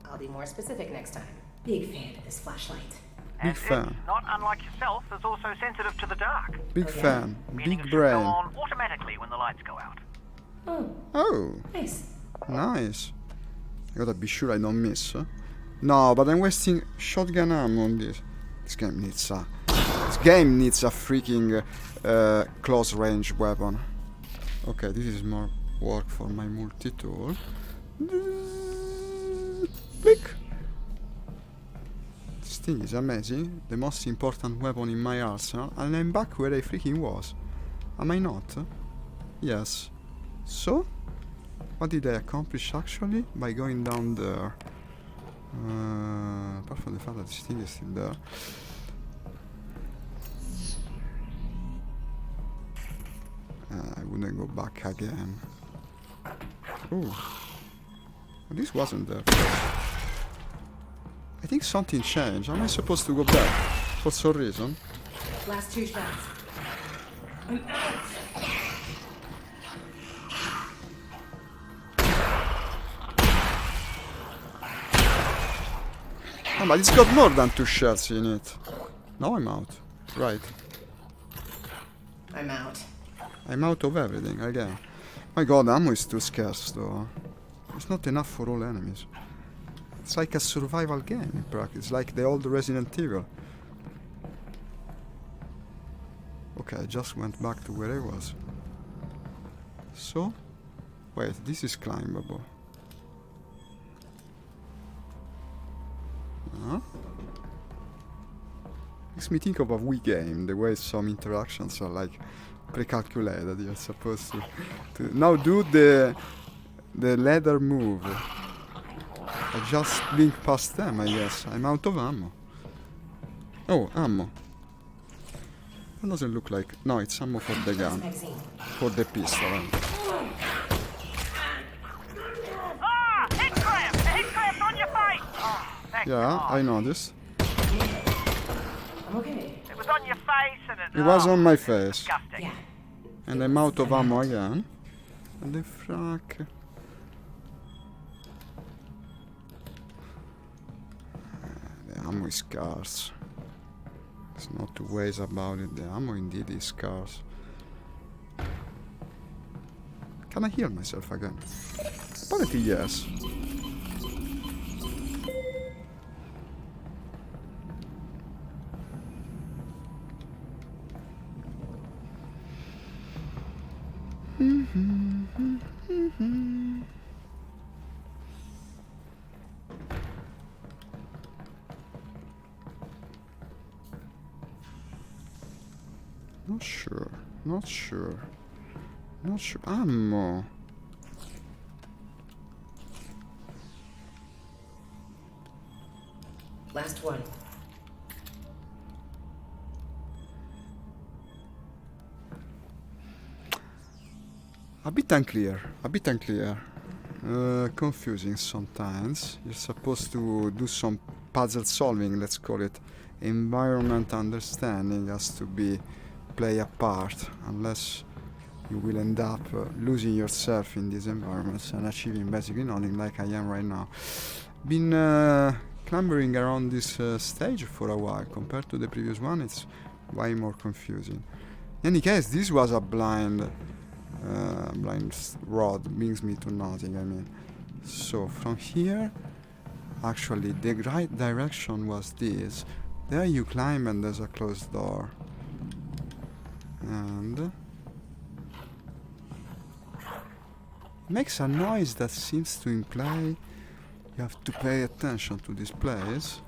I'll be more specific next time. Big fan of this flashlight. And fan. it's, not unlike yourself, is also sensitive to the dark. Big Okay. fan. Meaning Big it should go brain. on automatically when the lights go out. Oh, Oh, nice. nice. I gotta be sure I don't miss. Huh? No, but I'm wasting shotgun ammo on this. This game needs a freaking close range weapon. Okay, this is more work for my multi-tool. Click. This thing is amazing. The most important weapon in my arsenal, and I'm back where I freaking was. Am I not? Yes. So, what did I accomplish actually by going down there? Apart from the fact that this thing is still there. I wouldn't go back again. Oh, this wasn't there. I think something changed. Am I supposed to go back for some reason? Last 2 shots. Oh, but it's got more than 2 shots in it. Now I'm out. Right. I'm out. I'm out of everything again. My god, ammo is too scarce though. It's not enough for all enemies. It's like a survival game in practice. It's like the old Resident Evil. Okay, I just went back to where I was. So? Wait, this is climbable. Huh? Makes me think of a Wii game, the way some interactions are like pre-calculated. You're supposed to now do the ladder move. I just blink past them, I guess. I'm out of ammo. Oh, ammo. That doesn't look like... No, it's ammo for the gun. Magazine. For the pistol. Ah! Hit cramp! The hit cramp's on your face! Oh, thank Yeah, God. I noticed. I'm okay. It was on your face and it... It was oh, on my it's face. disgusting. Yeah. And I'm out of ammo again. And the frack. The ammo is scarce. There's no two ways about it. The ammo indeed is scarce. Can I heal myself again? Apparently yes. Not sure. Not sure. Not sure. Ammo. Last one. A bit unclear. A bit unclear. Confusing sometimes. You're supposed to do some puzzle solving, let's call it. Environment understanding has to be play a part, unless you will end up losing yourself in these environments and achieving basically nothing like I am right now. Been clambering around this stage for a while. Compared to the previous one, it's way more confusing. In any case, this was a blind rod, brings me to nothing, I mean. So from here, actually the right direction was this. There you climb and there's a closed door. And makes a noise that seems to imply you have to pay attention to this place.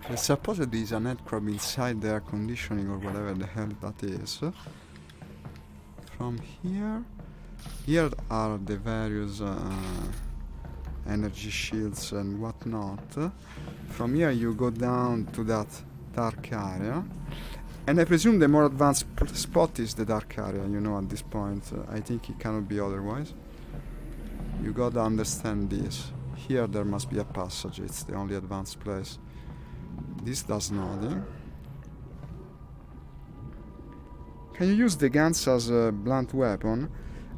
There's supposedly is an headcrab inside the air conditioning or whatever the hell that is. From here are the various energy shields and whatnot. From here you go down to that dark area. And I presume the more advanced spot is the dark area, you know, at this point. I think it cannot be otherwise. You gotta understand this. Here there must be a passage. It's the only advanced place. This does nothing. Can you use the guns as a blunt weapon?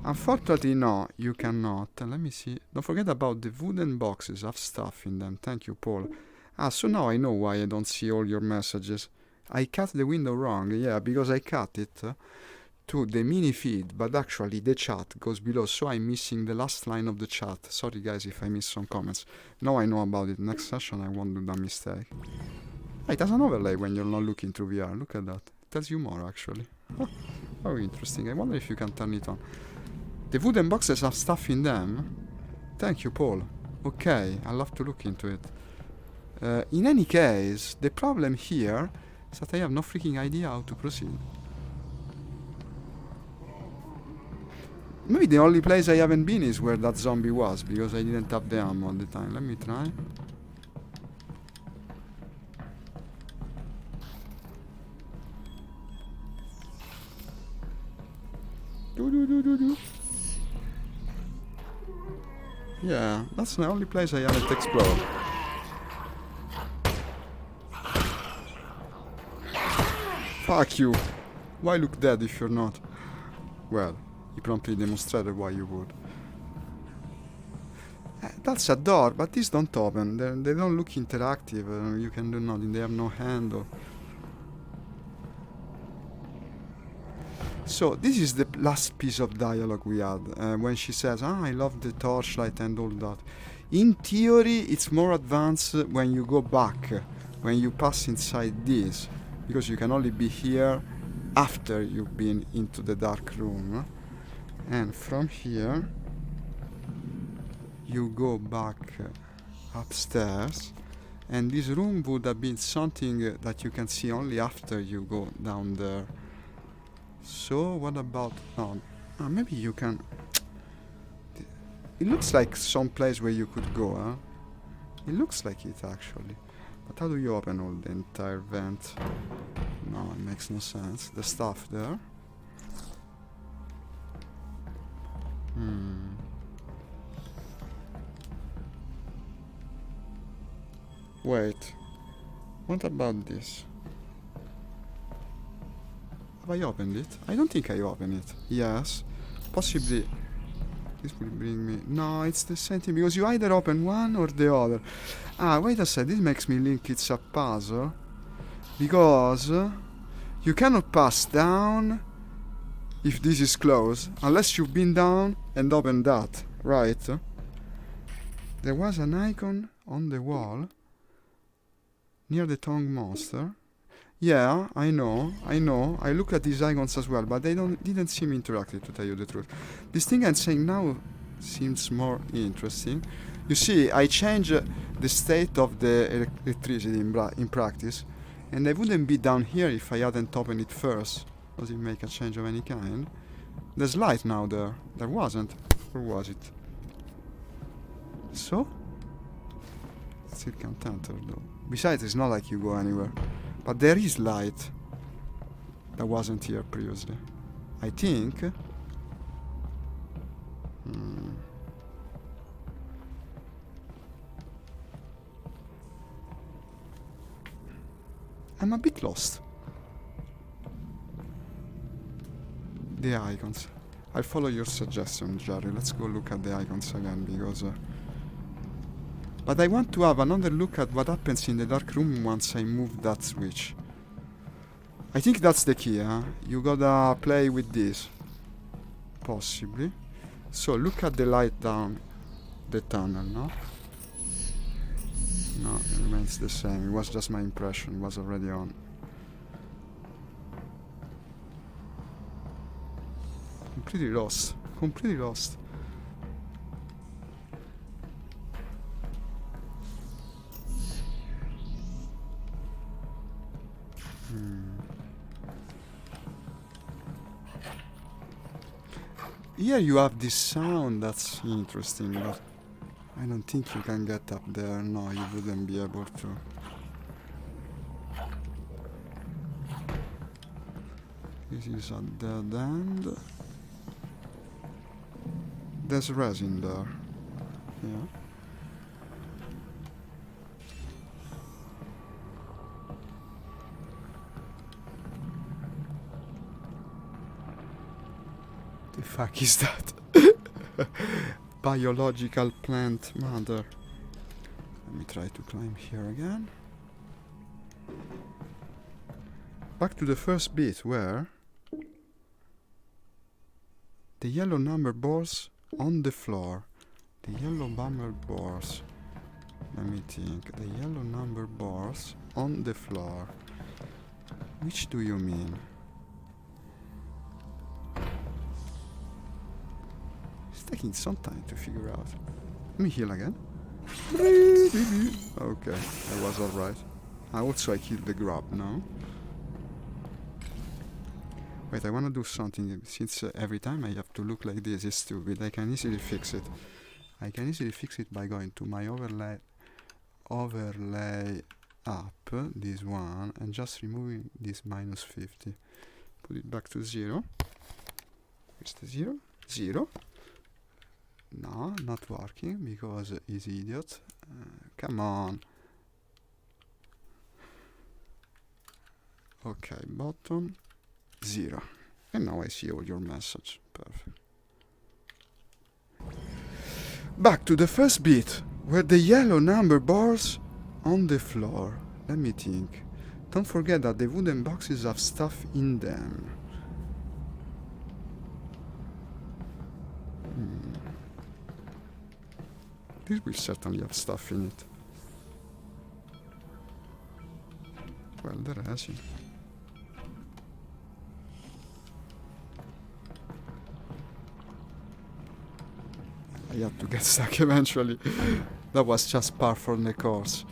Unfortunately, no, you cannot. Let me see. Don't forget about the wooden boxes. Have stuff in them. Thank you, Paul. Ah, so now I know why I don't see all your messages. I cut the window wrong. Yeah, because I cut it to the mini feed, but actually the chat goes below, so I'm missing the last line of the chat. Sorry guys if I miss some comments. Now I know about it. Next session I won't do that mistake. It has an overlay when you're not looking through VR. Look at that. It tells you more actually. How interesting. I wonder if you can turn it on. The wooden boxes have stuff in them. Thank you, Paul. Okay, I'll have to look into it. In any case, the problem here is that I have no freaking idea how to proceed. Maybe the only place I haven't been is where that zombie was, because I didn't have the ammo at the time. Let me try. Yeah, that's the only place I haven't explored. Fuck you. Why look dead if you're not? Well, he promptly demonstrated why you would. That's a door, but these don't open. They don't look interactive. You can do nothing. They have no handle. So this is the last piece of dialogue we had when she says, I love the torchlight and all that. In theory it's more advanced when you go back, when you pass inside this, because you can only be here after you've been into the dark room. And from here you go back upstairs, and this room would have been something that you can see only after you go down there. So what about... maybe you can... It looks like some place where you could go, huh? It looks like it actually. But how do you open all the entire vent? No, it makes no sense. The stuff there. Wait. What about this? Have I opened it? I don't think I opened it. Yes. Possibly. This will bring me... No, it's the same thing, because you either open one or the other. Ah, wait a sec. This makes me think it's a puzzle. Because you cannot pass down if this is closed, unless you've been down and opened that, right? There was an icon on the wall near the tongue monster. Yeah, I know. I look at these icons as well, but they didn't seem interactive, to tell you the truth. This thing I'm saying now seems more interesting. You see, I change the state of the electricity in practice, and I wouldn't be down here if I hadn't opened it first. Does it make a change of any kind? There's light now there. There wasn't. Or was it? So? Still can't enter though. Besides, it's not like you go anywhere. But there is light that wasn't here previously. I think. I'm a bit lost. The icons. I'll follow your suggestion, Jerry. Let's go look at the icons again, because... But I want to have another look at what happens in the dark room once I move that switch. I think that's the key, huh? You gotta play with this. Possibly. So, look at the light down the tunnel, no? No, it remains the same. It was just my impression. It was already on. Completely lost. Completely lost. Here you have this sound that's interesting, but I don't think you can get up there. No, you wouldn't be able to. This is a dead end. There's resin there. Yeah. The fuck is that? Biological plant mother. Let me try to climb here again. Back to the first bit where the yellow number boards on the floor. The yellow number boards. Let me think. The yellow number boards on the floor. Which do you mean? It's taking some time to figure out. Let me heal again. Okay, that was alright. I killed the grub now. Wait, I wanna do something. Since every time I have to look like this, it's stupid. I can easily fix it. I can easily fix it by going to my overlay up, this one, and just removing this minus 50. Put it back to 0. Where's the 0? 0. No, not working because he's idiot. Come on. Okay, bottom 0. And now I see all your message. Perfect. Back to the first bit, where the yellow number boards on the floor. Let me think. Don't forget that the wooden boxes have stuff in them. This will certainly have stuff in it. Well, the resin. I had to get stuck eventually. That was just par for the course.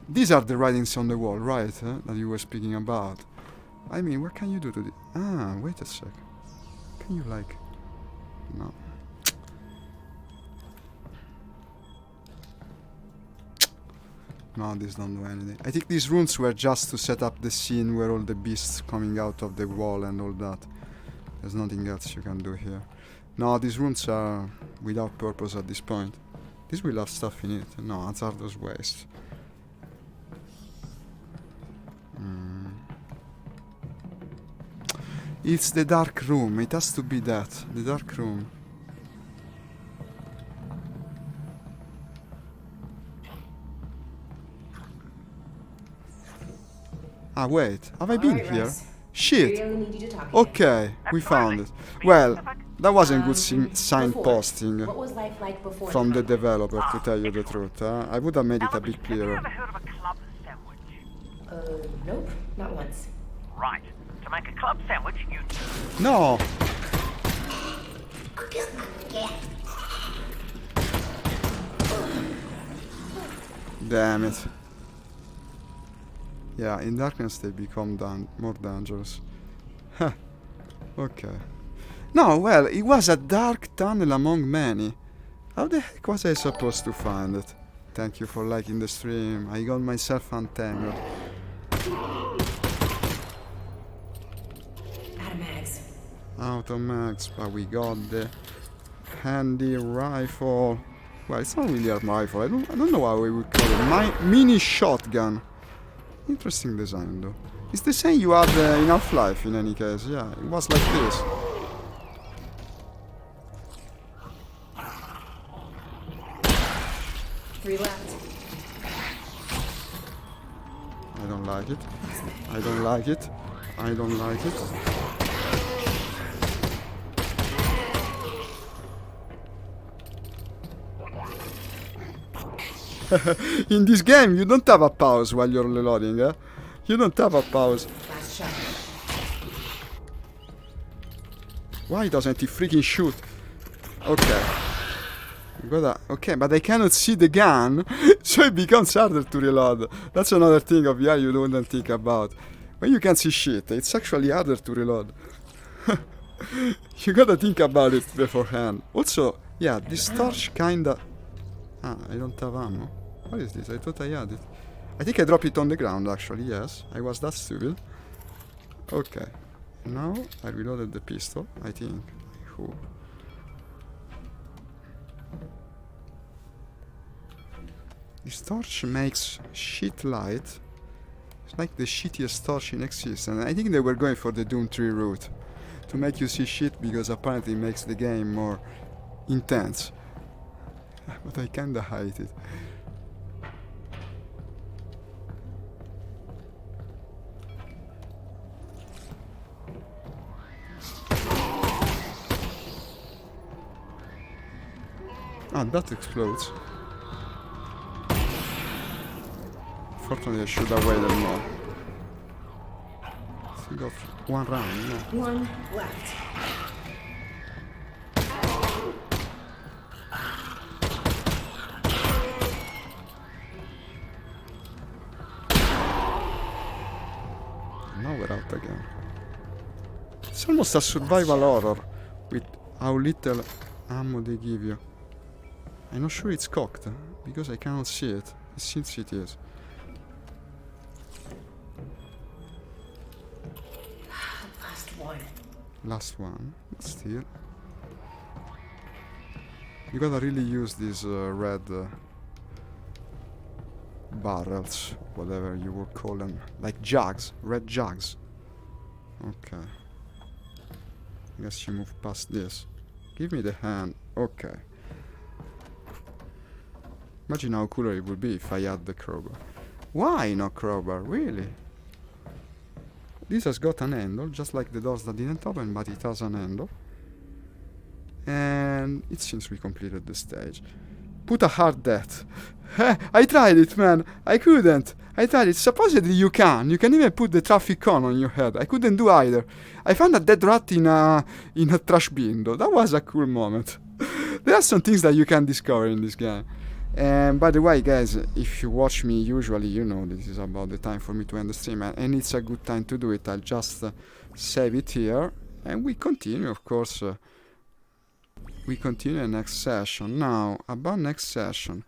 These are the writings on the wall, right? That you were speaking about. I mean, what can you do to this? Ah, wait a sec. Can you like... No. No, this don't do anything. I think these rooms were just to set up the scene where all the beasts coming out of the wall and all that. There's nothing else you can do here. No, these rooms are without purpose at this point. This will have stuff in it. No, hazardous waste. It's the dark room. It has to be that. The dark room. Ah, wait. Have I been Alright, here? Russ. Shit. Really need you to talk Okay, we found it. Well, that wasn't good before, signposting What was life like before from the the developer, to tell you the truth. I would have made it a Alex, bit have you clearer. ever heard of a club sandwich? Nope, not once. Right. To make a club sandwich, you No! Damn it. Yeah, in darkness they become more dangerous. Huh. Okay. No, well, it was a dark tunnel among many. How the heck was I supposed to find it? Thank you for liking the stream. I got myself untangled. Automags. Automax, but we got the handy rifle. Well, it's not really a rifle. I don't know how we would call it. My mini shotgun. Interesting design, though. It's the same you had in Half-Life, in any case. Yeah, it was like this. Three left. I don't like it. I don't like it. I don't like it. In this game, you don't have a pause while you're reloading, eh? You don't have a pause. Last shot. Why doesn't he freaking shoot? Okay. Okay, but I cannot see the gun, so it becomes harder to reload. That's another thing of VR you don't think about. When you can't see shit, it's actually harder to reload. You gotta think about it beforehand. Also, yeah, this torch kinda... Ah, I don't have ammo. What is this? I thought I had it. I think I dropped it on the ground, actually, yes. I was that stupid. Okay. Now, I reloaded the pistol, I think. I hope. This torch makes shit light. It's like the shittiest torch in existence. I think they were going for the Doom 3 route. to make you see shit because apparently it makes the game more intense. But I kinda hate it. Ah, that explodes. Fortunately, I should have waited more. I got one round, no. One left. Now we're out again. It's almost a survival horror with how little ammo they give you. I'm not sure it's cocked because I cannot see it. It seems it is. Last one. Last one, but still. You gotta really use these red barrels, whatever you would call them, like jugs, red jugs. Okay. Guess you move past this. Give me the hand. Okay. Imagine how cooler it would be if I had the crowbar. Why no crowbar? Really? This has got an handle, just like the doors that didn't open, but it has an handle. And it seems we completed the stage. Put a hard death. I tried it, man. I couldn't. I tried it. Supposedly you can. You can even put the traffic cone on your head. I couldn't do either. I found a dead rat in a trash bin, though. That was a cool moment. There are some things that you can discover in this game. And by the way, guys, if you watch me usually, you know this is about the time for me to end the stream, and it's a good time to do it. I'll just save it here, and we continue, of course. We continue next session. Now, about next session,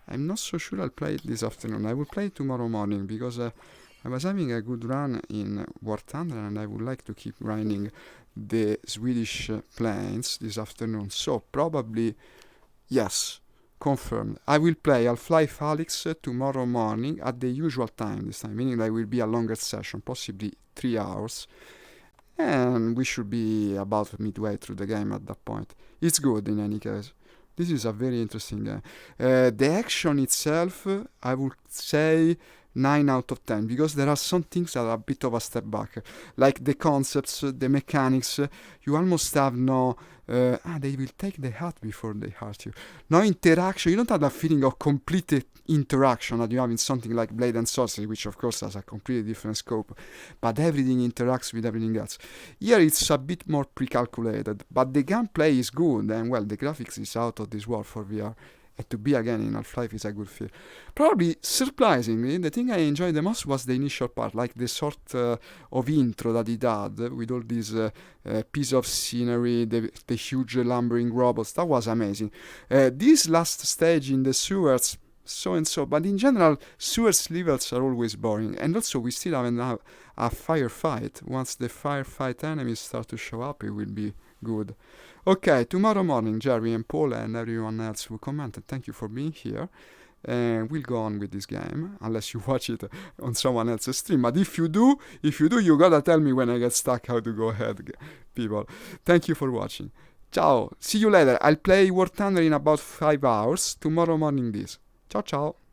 I'm not so sure I'll play it this afternoon. I will play it tomorrow morning, because I was having a good run in War Thunder, and I would like to keep grinding the Swedish planes this afternoon. So, probably, yes. Confirmed. I will play Half-Life Alyx tomorrow morning at the usual time this time, meaning that will be a longer session, possibly 3 hours. And we should be about midway through the game at that point. It's good in any case. This is a very interesting game. The action itself, I would say 9 out of 10, because there are some things that are a bit of a step back. Like the concepts, the mechanics, you almost have no... they will take the hat before they hurt you. No interaction. You don't have that feeling of complete interaction that you have in something like Blade and Sorcery, which of course has a completely different scope. But everything interacts with everything else. Here it's a bit more pre-calculated, but the gameplay is good, and well, the graphics is out of this world for VR. And to be again in Half-Life is a good feel. Probably, surprisingly, the thing I enjoyed the most was the initial part, like the sort of intro that it had, with all these piece of scenery, the huge lumbering robots. That was amazing. This last stage in the sewers, so and so, but in general, sewers levels are always boring. And also, we still haven't had a firefight. Once the firefight enemies start to show up, it will be good. Okay, tomorrow morning, Jerry and Paul and everyone else who commented, thank you for being here. And we'll go on with this game, unless you watch it on someone else's stream. But if you do, you gotta tell me when I get stuck how to go ahead, people. Thank you for watching. Ciao. See you later. I'll play War Thunder in about 5 hours. Tomorrow morning this. Ciao, ciao.